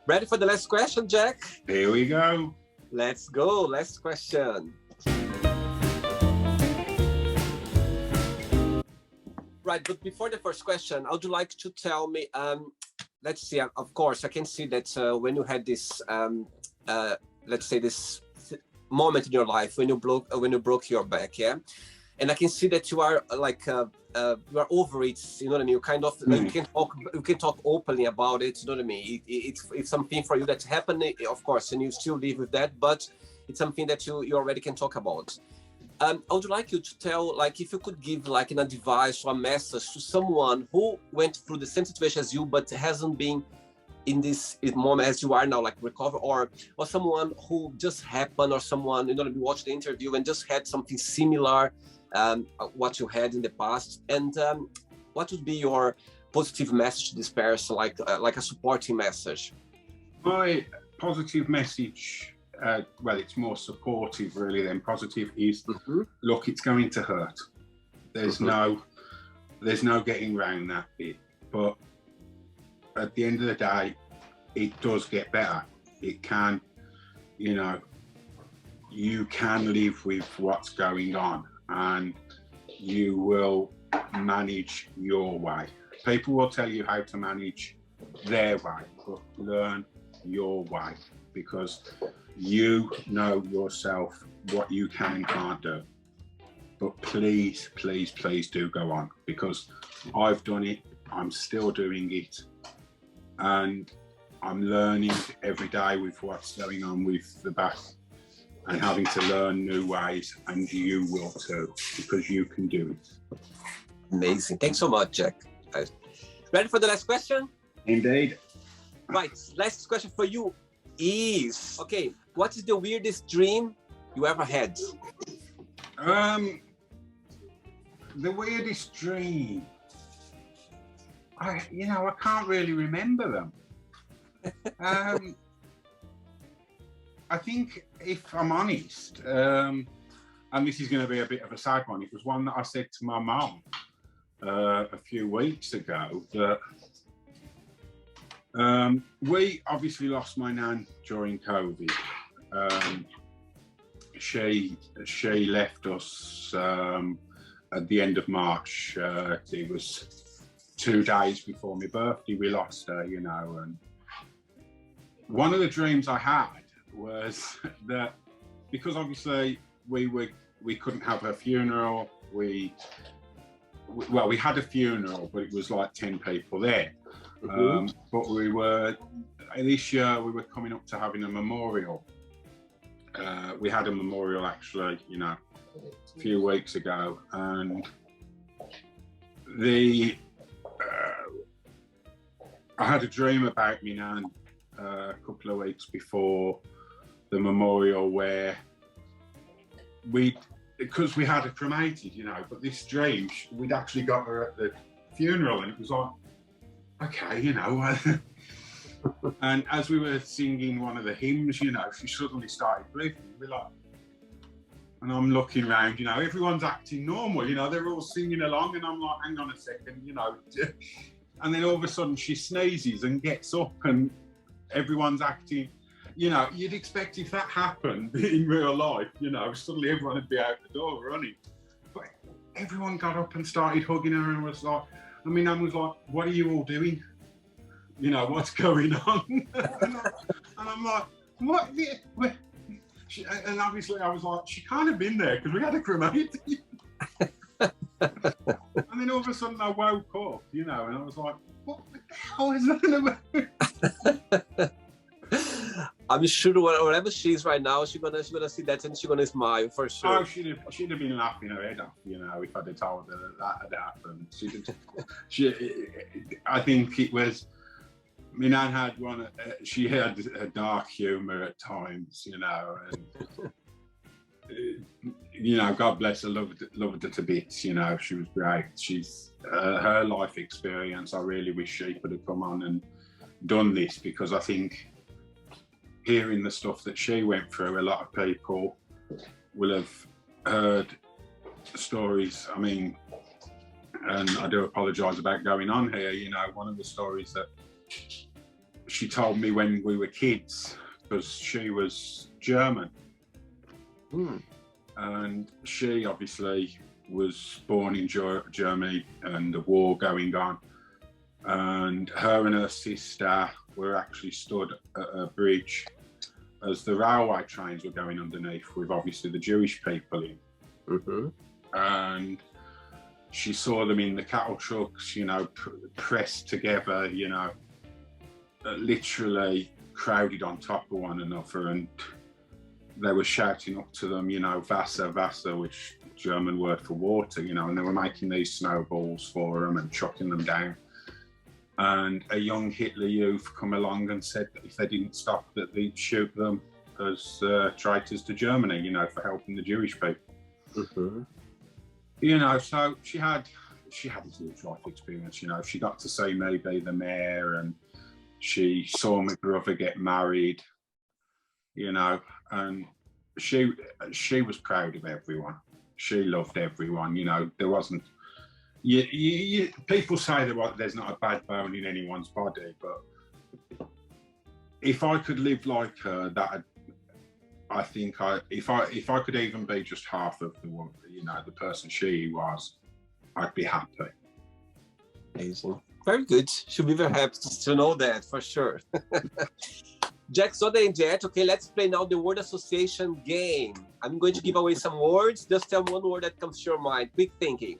Ready for the last question, Jack? Here we go. Let's go. Last question. Right, but before the first question, would you like to tell me, let's see, of course, I can see that when you had this, let's say this moment in your life when you broke your back, yeah? And I can see that you are like, you are over it, you know what I mean? You kind of, you can talk openly about it, you know what I mean? It's something for you that's happened, of course, and you still live with that, but it's something that you already can talk about. I would like you to tell, like, if you could give like an advice or a message to someone who went through the same situation as you, but hasn't been in this moment as you are now, like recover, or someone who just happened, or someone, you watched the interview and just had something similar, what you had in the past, and what would be your positive message to this person, like a supporting message? My positive message, well, it's more supportive really than positive, is look, it's going to hurt. There's no getting around that bit, but at the end of the day, it does get better. It can, you can live with what's going on, and you will manage your way. People will tell you how to manage their way, but learn your way, because you know yourself what you can and can't do. But please, please, please do go on, because I've done it, I'm still doing it, and I'm learning every day with what's going on with the back, and having to learn new ways, and you will too, because you can do it. Amazing. Thanks so much, Jak. Ready for the last question? Indeed. Right, last question for you is, okay, what is the weirdest dream you ever had? The weirdest dream, I can't really remember them. I think, if I'm honest, and this is going to be a bit of a sad one, it was one that I said to my mum a few weeks ago, that we obviously lost my nan during COVID. She left us at the end of March. It was 2 days before my birthday. We lost her, and one of the dreams I had was that, because obviously we couldn't have her funeral. We had a funeral, but it was like 10 people there. But this year we were coming up to having a memorial. We had a memorial actually, a few weeks ago, and I had a dream about me nan a couple of weeks before the memorial, where because we had her cremated, but this dream, we'd actually got her at the funeral, and it was like, okay, and as we were singing one of the hymns, she suddenly started breathing. We're like, and I'm looking around, everyone's acting normal, they're all singing along, and I'm like, hang on a second, and then all of a sudden she sneezes and gets up, and everyone's acting, you'd expect if that happened in real life, suddenly everyone would be out the door running. But everyone got up and started hugging her, and was like, I was like, what are you all doing? What's going on? and I'm like, what? And obviously I was like, she can't have been there because we had a cremated. And then all of a sudden I woke up, and I was like, what the hell is that about? I'm sure wherever she is right now, she's gonna see that, and she's gonna smile for sure. Oh, she'd have been laughing her head off, if I'd have told her that had happened. I think it was. My nan had she had a dark humour at times, and God bless her, loved her to bits. She was great. She's her life experience. I really wish she could have come on and done this, because I think, hearing the stuff that she went through, a lot of people will have heard stories. And I do apologise about going on here. One of the stories that she told me when we were kids, because she was German. And she obviously was born in Germany, and the war going on. And her and her sister were actually stood at a bridge as the railway trains were going underneath, with obviously the Jewish people in. And she saw them in the cattle trucks, pressed together, literally crowded on top of one another, and they were shouting up to them, Wasser, Wasser, which German word for water, and they were making these snowballs for them and chucking them down. and a young Hitler youth come along and said that if they didn't stop, that they'd shoot them as traitors to Germany, you know, for helping the Jewish people. Mm-hmm. You know, so she had a huge life experience. You know, she got to see me be the mayor, and she saw my brother get married. You know, and she was proud of everyone. She loved everyone. You know, there wasn't. People say there's not a bad bone in anyone's body, but if I could live like her, I think if I could even be just half of the person she was, I'd be happy. Amazing. Very good. Should be very happy to know that for sure. Jak, so the jet. Okay, let's play now the word association game. I'm going to give away some words. Just tell me one word that comes to your mind. Quick thinking.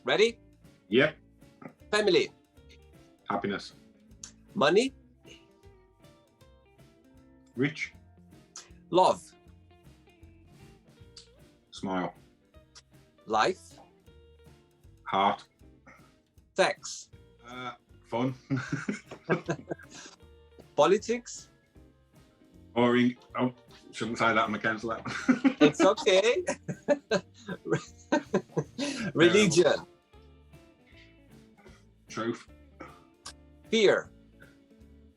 Ready? Yep. Family. Happiness. Money. Rich. Love. Smile. Life. Heart. Sex. Fun. Politics. Boring. Oh, shouldn't say that. I'm gonna cancel that. It's okay. Religion. Truth. Fear.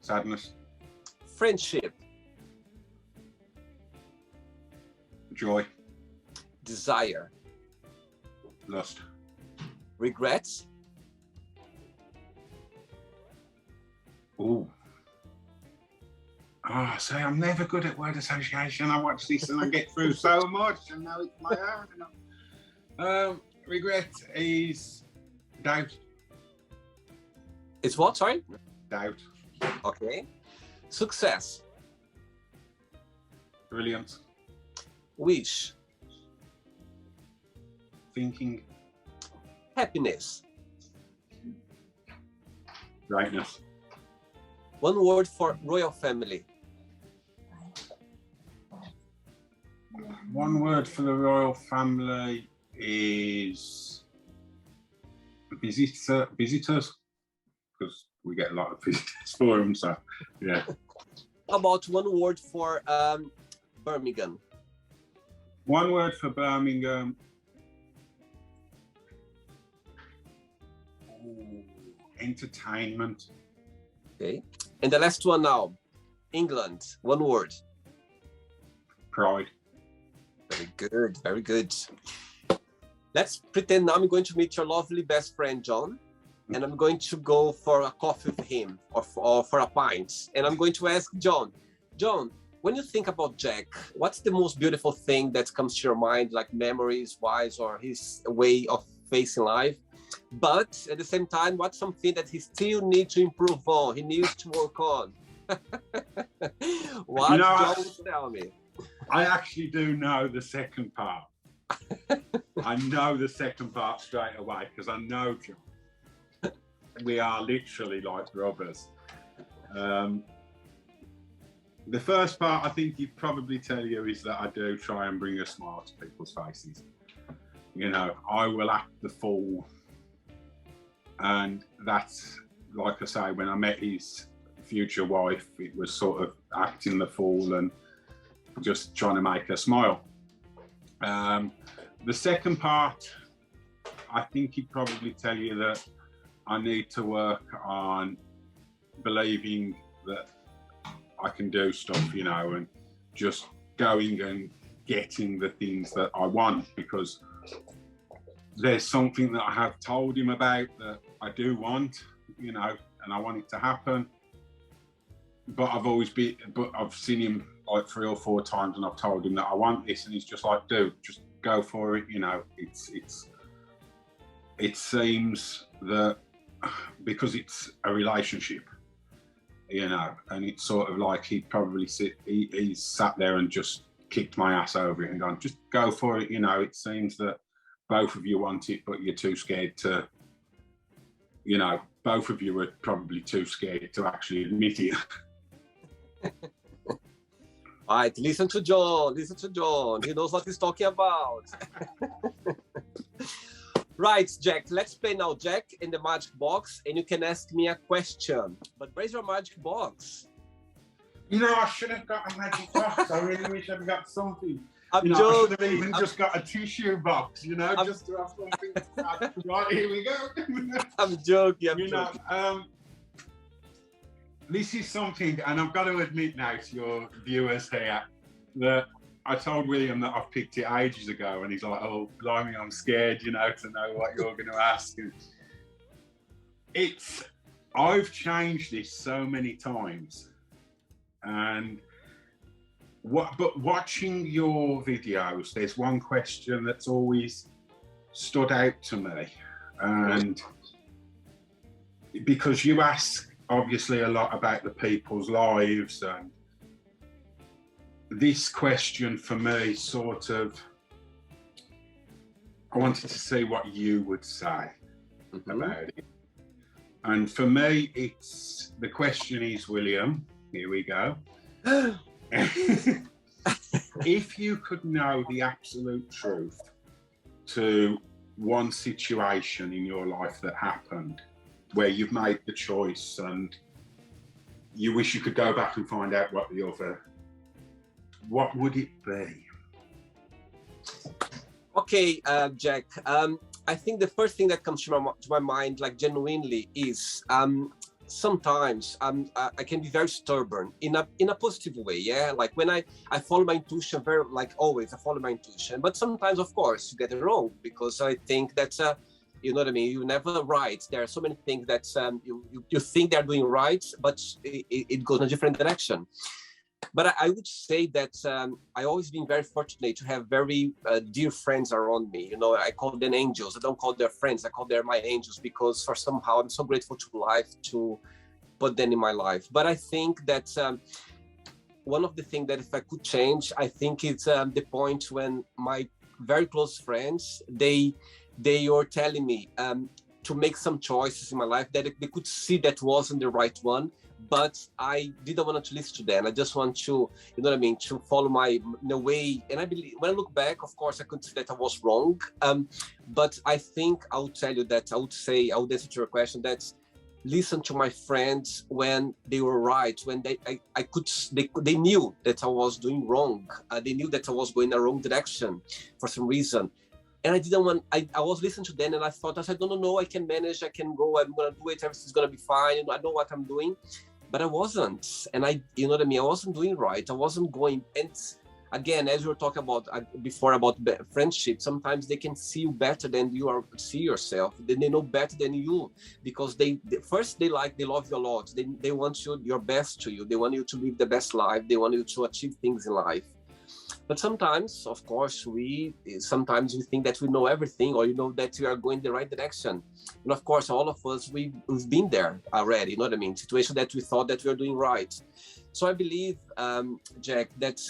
Sadness. Friendship. Joy. Desire. Lust. Regrets. Ooh. Oh, see, I'm never good at word association. I watch this and I get through so much, and now it's my own. Regret is doubt. It's what? Sorry? Doubt. Okay. Success. Brilliance. Wish. Thinking. Happiness. Greatness. One word for royal family. One word for the royal family is visitors, because we get a lot of visitors for them. So, yeah. How about one word for Birmingham? One word for Birmingham. Ooh, entertainment. Okay. And the last one now. England. One word. Pride. Very good. Very good. Let's pretend now I'm going to meet your lovely best friend, John, and I'm going to go for a coffee with him or for a pint. And I'm going to ask John, when you think about Jak, what's the most beautiful thing that comes to your mind, like memories-wise or his way of facing life? But at the same time, what's something that he still needs to improve on? He needs to work on. What John would tell me? I actually do know the second part. I know the second part straight away because I know John. We are literally like brothers. The first part I think he'd probably tell you is that I do try and bring a smile to people's faces. You know, I will act the fool. And that's, like I say, when I met his future wife, it was sort of acting the fool and just trying to make her smile. The second part, I think he'd probably tell you that I need to work on believing that I can do stuff, you know, and just going and getting the things that I want, because there's something that I have told him about that I do want, you know, and I want it to happen. But I've seen him like 3 or 4 times and I've told him that I want this and he's just like, dude, just go for it, you know. It seems that because it's a relationship, you know, and it's sort of like he'd probably he's sat there and just kicked my ass over it and gone, just go for it, you know. It seems that both of you want it, but you're too scared to, you know, both of you are probably too scared to actually admit it. All right, listen to John. He knows what he's talking about. Right, Jack, let's play now, Jack, in the magic box, and you can ask me a question. But where's your magic box? You know, I should have got a magic box. I really wish I'd got something. I'm I joking. should have even just got a tissue box, just to have something. Right, here we go. I'm joking. This is something, and I've got to admit now to your viewers here, that I told William that I've picked it ages ago, and he's like, oh, blimey, I'm scared, to know what you're going to ask. I've changed this so many times, but watching your videos, there's one question that's always stood out to me, and because you ask obviously a lot about the people's lives, and this question for me I wanted to see what you would say about it. And for me, the question is, William, here we go. If you could know the absolute truth to one situation in your life that happened, where you've made the choice and you wish you could go back and find out what would it be? Okay, Jack. I think the first thing that comes to my mind, like genuinely, is sometimes I can be very stubborn in a positive way. Yeah, like when I follow my intuition, very like always I follow my intuition. But sometimes, of course, you get it wrong, because I think that's you know what I mean. You're never right. There are so many things that you think they're doing right, but it goes in a different direction. But I would say that I always been very fortunate to have very dear friends around me. I call them angels. I don't call them friends. I call them my angels, because for somehow I'm so grateful to life to put them in my life. But I think that one of the things that if I could change, I think it's the point when my very close friends, they were telling me to make some choices in my life that they could see that wasn't the right one. But I didn't want to listen to them. I just want to, to follow my way. And I believe when I look back, of course, I could see that I was wrong. But I think I would tell you that I would answer to your question that listen to my friends when they were right, when they knew that I was doing wrong. They knew that I was going in the wrong direction for some reason. And I didn't want, I was listening to them and I thought, I said, no, I can manage, I can go, I'm going to do it, everything's going to be fine, I know what I'm doing. But I wasn't. And I wasn't doing right. I wasn't going. And again, as we were talking about before about friendship, sometimes they can see you better than you see yourself. They know better than you, because they love you a lot. They want your best to you. They want you to live the best life. They want you to achieve things in life. But sometimes, of course, we think that we know everything, or that we are going the right direction. And of course, all of us, we've been there already, situation that we thought that we were doing right. So I believe, Jack, that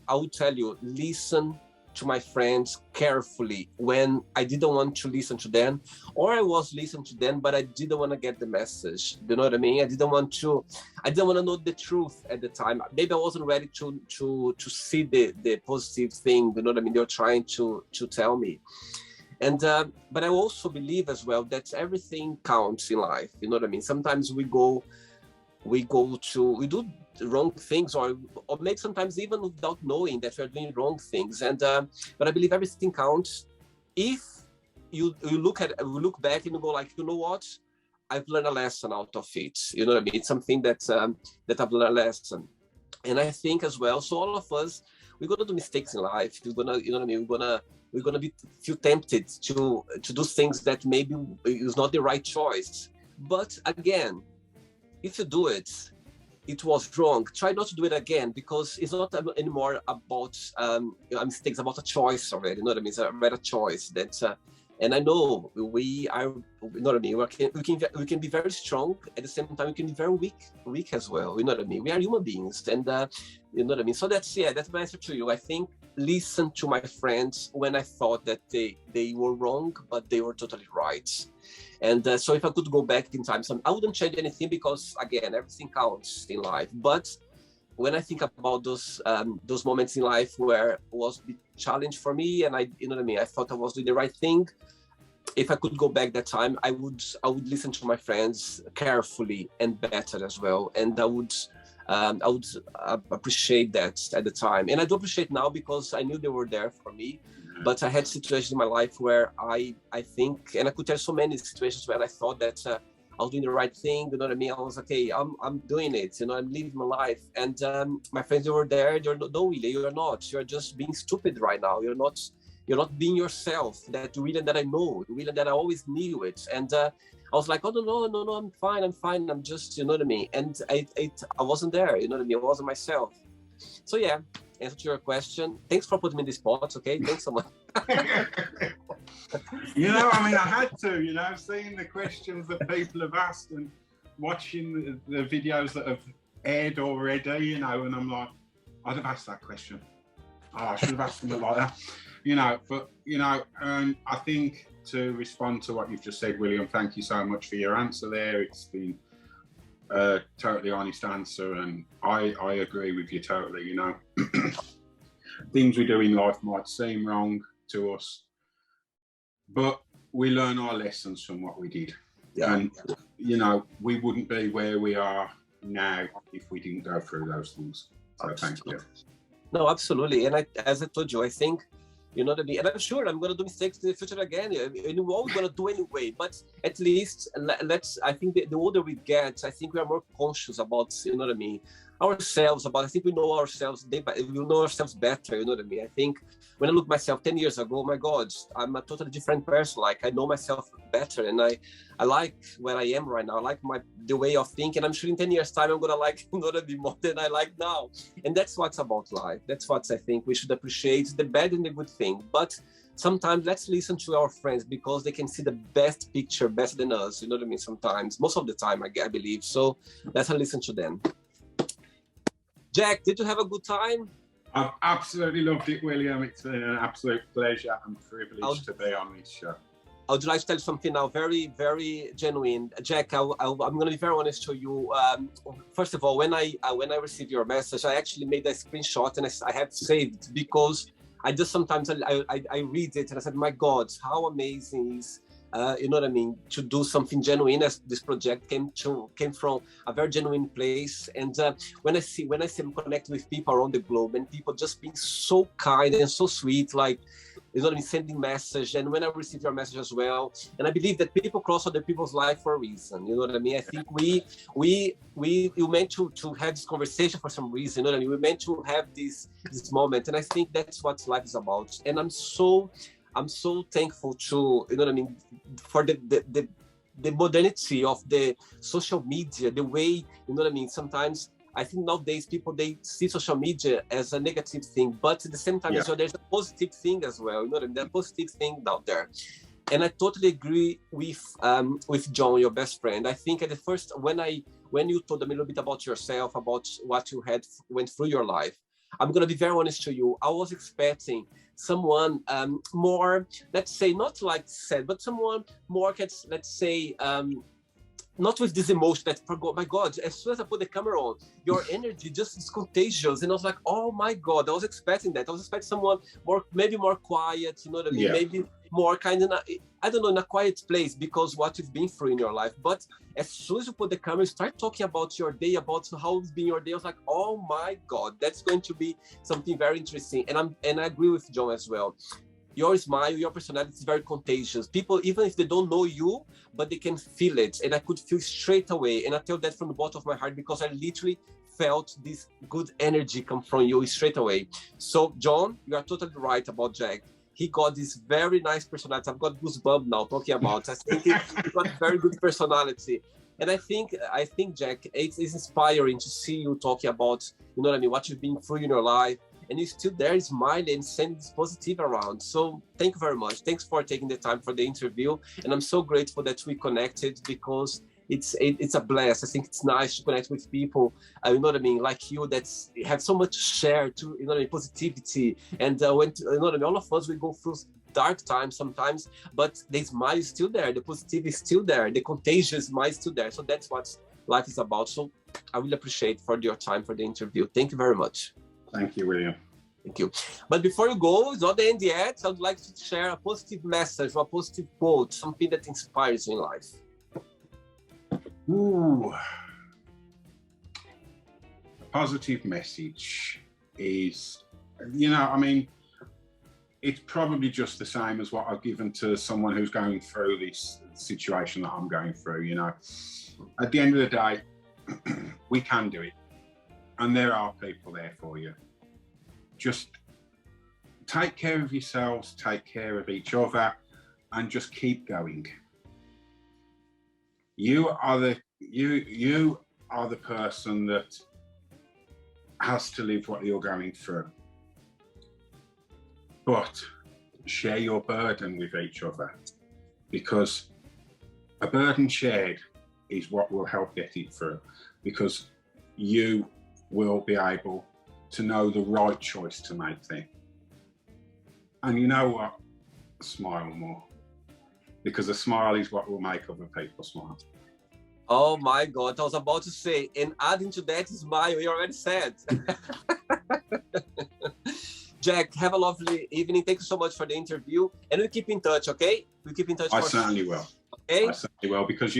I would tell you, listen to my friends carefully when I didn't want to listen to them, or I was listening to them, but I didn't want to get the message. You know what I mean? I didn't want to know the truth at the time. Maybe I wasn't ready to see the positive thing. You know what I mean? They were trying to tell me. And but I also believe as well that everything counts in life. You know what I mean? Sometimes we do wrong things, or maybe sometimes even without knowing that we're doing wrong things. And but I believe everything counts if you look back and you go like, you know what, I've learned a lesson out of it. You know what I mean? It's something that I've learned a lesson. And I think as well, so all of us, we're gonna do mistakes in life. We're gonna, you know what I mean, we're gonna feel tempted to do things that maybe is not the right choice. But again, if you do it was wrong, try not to do it again, because it's not anymore about mistakes, about a choice already. You know what I mean? It's a better choice. And I know we are, you know what I mean? We can be very strong, at the same time we can be very weak as well. You know what I mean? We are human beings, and you know what I mean? So that's my answer to you. I think listen to my friends when I thought that they were wrong, but they were totally right. And so if I could go back in time, I wouldn't change anything, because again, everything counts in life. But when I think about those moments in life where it was a big challenge for me, and you know what I mean, I thought I was doing the right thing, if I could go back that time, I would listen to my friends carefully and better as well, and I would appreciate that at the time, and I do appreciate now because I knew they were there for me. But I had situations in my life where I think, and I could tell so many situations where I thought that I was doing the right thing, you know what I mean? I was okay, I'm doing it, you know, I'm living my life. And my friends, they were there, they're no, William, you're not. You're just being stupid right now. You're not being yourself, that William that I know, the William that I always knew it. And I was like, oh, no, I'm fine. I'm just, you know what I mean? And I wasn't there, you know what I mean? I wasn't myself. So yeah, answer to your question. Thanks for putting me in this spot, okay? Thanks so much. You know, I mean, I had to, you know, seeing the questions that people have asked and watching the videos that have aired already, you know, and I'm like, I'd have asked that question. Oh, I should have asked something like that, you know, but, you know, I think to respond to what you've just said, William, thank you so much for your answer there. It's been a totally honest answer, and I agree with you totally, you know. Things we do in life might seem wrong to us, but we learn our lessons from what we did. Yeah. And, you know, we wouldn't be where we are now if we didn't go through those things. So thank you. No, absolutely. And as I told you, I think, you know what I mean? And I'm sure I'm going to do mistakes in the future again. And we're always going to do anyway. But at least, I think the older we get, I think we are more conscious about, you know what I mean? Ourselves, I think we know ourselves, we know ourselves better, you know what I mean? I think when I look myself 10 years ago, oh my God, I'm a totally different person. Like, I know myself better, and I like where I am right now. I like the way of thinking. I'm sure in 10 years time, I'm going to like, you know what I mean, more than I like now. And that's what's about life. That's what I think we should appreciate, the bad and the good thing. But sometimes let's listen to our friends, because they can see the best picture better than us, you know what I mean? Sometimes, most of the time, I believe. So let's listen to them. Jak, did you have a good time? I've absolutely loved it, William. It's been an absolute pleasure and privilege to be on this show. I would like to tell you something now, very, very genuine. Jak, I'm going to be very honest to you. First of all, when I received your message, I actually made a screenshot and I have saved, because I just sometimes I read it and I said, my God, how amazing is you know what I mean, to do something genuine, as this project came from a very genuine place. And when I see I'm connected with people around the globe, and people just being so kind and so sweet, like, you know what I mean, sending message. And when I received your message as well, and I believe that people cross other people's life for a reason, you know what I mean? I think you meant to have this conversation for some reason, you know what I mean? We meant to have this moment, and I think that's what life is about. And I'm so thankful to, you know what I mean, for the modernity of the social media, the way, you know what I mean, sometimes I think nowadays people, they see social media as a negative thing, but at the same time as well, there's a positive thing as well, you know what I mean, there's a positive thing out there. And I totally agree with John, your best friend. I think at the first, when you told them a little bit about yourself, about what you went through your life, I'm going to be very honest to you, I was expecting someone more, let's say, not like sad, but someone more, let's say, not with this emotion that, my God, as soon as I put the camera on, your energy just is contagious. And I was like, oh my God, I was expecting that. I was expecting someone maybe more quiet, you know what I mean? Yeah. Maybe more kind of, I don't know, in a quiet place, because what you've been through in your life. But as soon as you put the camera, you start talking about your day, about how it's been your day. I was like, oh my God, that's going to be something very interesting. And I agree with John as well. Your smile, your personality is very contagious. People, even if they don't know you, but they can feel it. And I could feel straight away. And I tell that from the bottom of my heart, because I literally felt this good energy come from you straight away. So John, you are totally right about Jak. He got this very nice personality. I've got goosebumps now talking about. I think he got very good personality. And I think Jak, it's inspiring to see you talking about, you know what I mean, what you've been through in your life. And you're still there smiling and sending this positive around. So thank you very much. Thanks for taking the time for the interview. And I'm so grateful that we connected, because it's a blast. I think it's nice to connect with people, you know what I mean, like you, that have so much share to, you know what I mean, positivity. And you know what I mean, all of us, we go through dark times sometimes, but the smile is still there, the positivity is still there, the contagious smile is still there. So that's what life is about. So I really appreciate for your time for the interview. Thank you very much. Thank you, William. Thank you. But before you go, it's not the end yet. I would like to share a positive message or a positive quote, something that inspires you in life. Ooh. A positive message is, I mean, it's probably just the same as what I've given to someone who's going through this situation that I'm going through, At the end of the day, we can do it. And there are people there for you. Just take care of yourselves, take care of each other, and just keep going. You are the person that has to live what you're going through. But share your burden with each other, because a burden shared is what will help get it through, because you will be able to know the right choice to make then. And you know what? Smile more, because a smile is what will make other people smile. Oh my God, I was about to say, and adding to that, smile, you already said. Jack, have a lovely evening. Thank you so much for the interview. And we'll keep in touch, okay? We'll keep in touch. I certainly will. Okay? I certainly will, because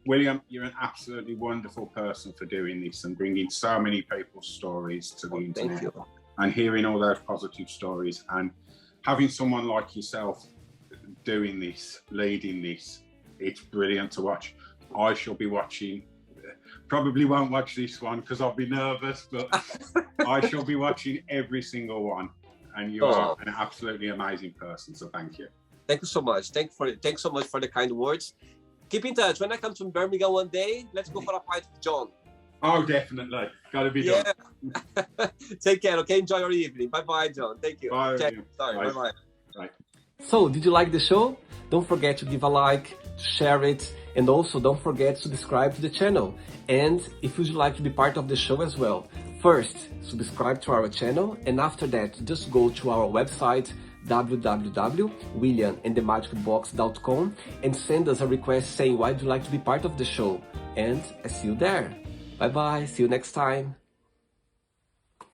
William, you're an absolutely wonderful person for doing this and bringing so many people's stories to the internet. Thank you. And hearing all those positive stories, and having someone like yourself doing this, leading this, it's brilliant to watch. I shall be watching, probably won't watch this one because I'll be nervous, but I shall be watching every single one. And you are an absolutely amazing person, so thank you. Thank you so much. Thanks so much for the kind words. Keep in touch. When I come to Birmingham one day, let's go for a pint with John. Oh, definitely. Got to be done. Take care, okay? Enjoy your evening. Bye-bye, John. Thank you. Bye. Sorry, bye-bye. Bye. So, did you like the show? Don't forget to give a like, share it, and also don't forget to subscribe to the channel. And if you'd like to be part of the show as well, first, subscribe to our channel, and after that, just go to our website, www.williamandthemagicbox.com, and send us a request saying why you'd like to be part of the show. And I see you there. Bye bye, see you next time.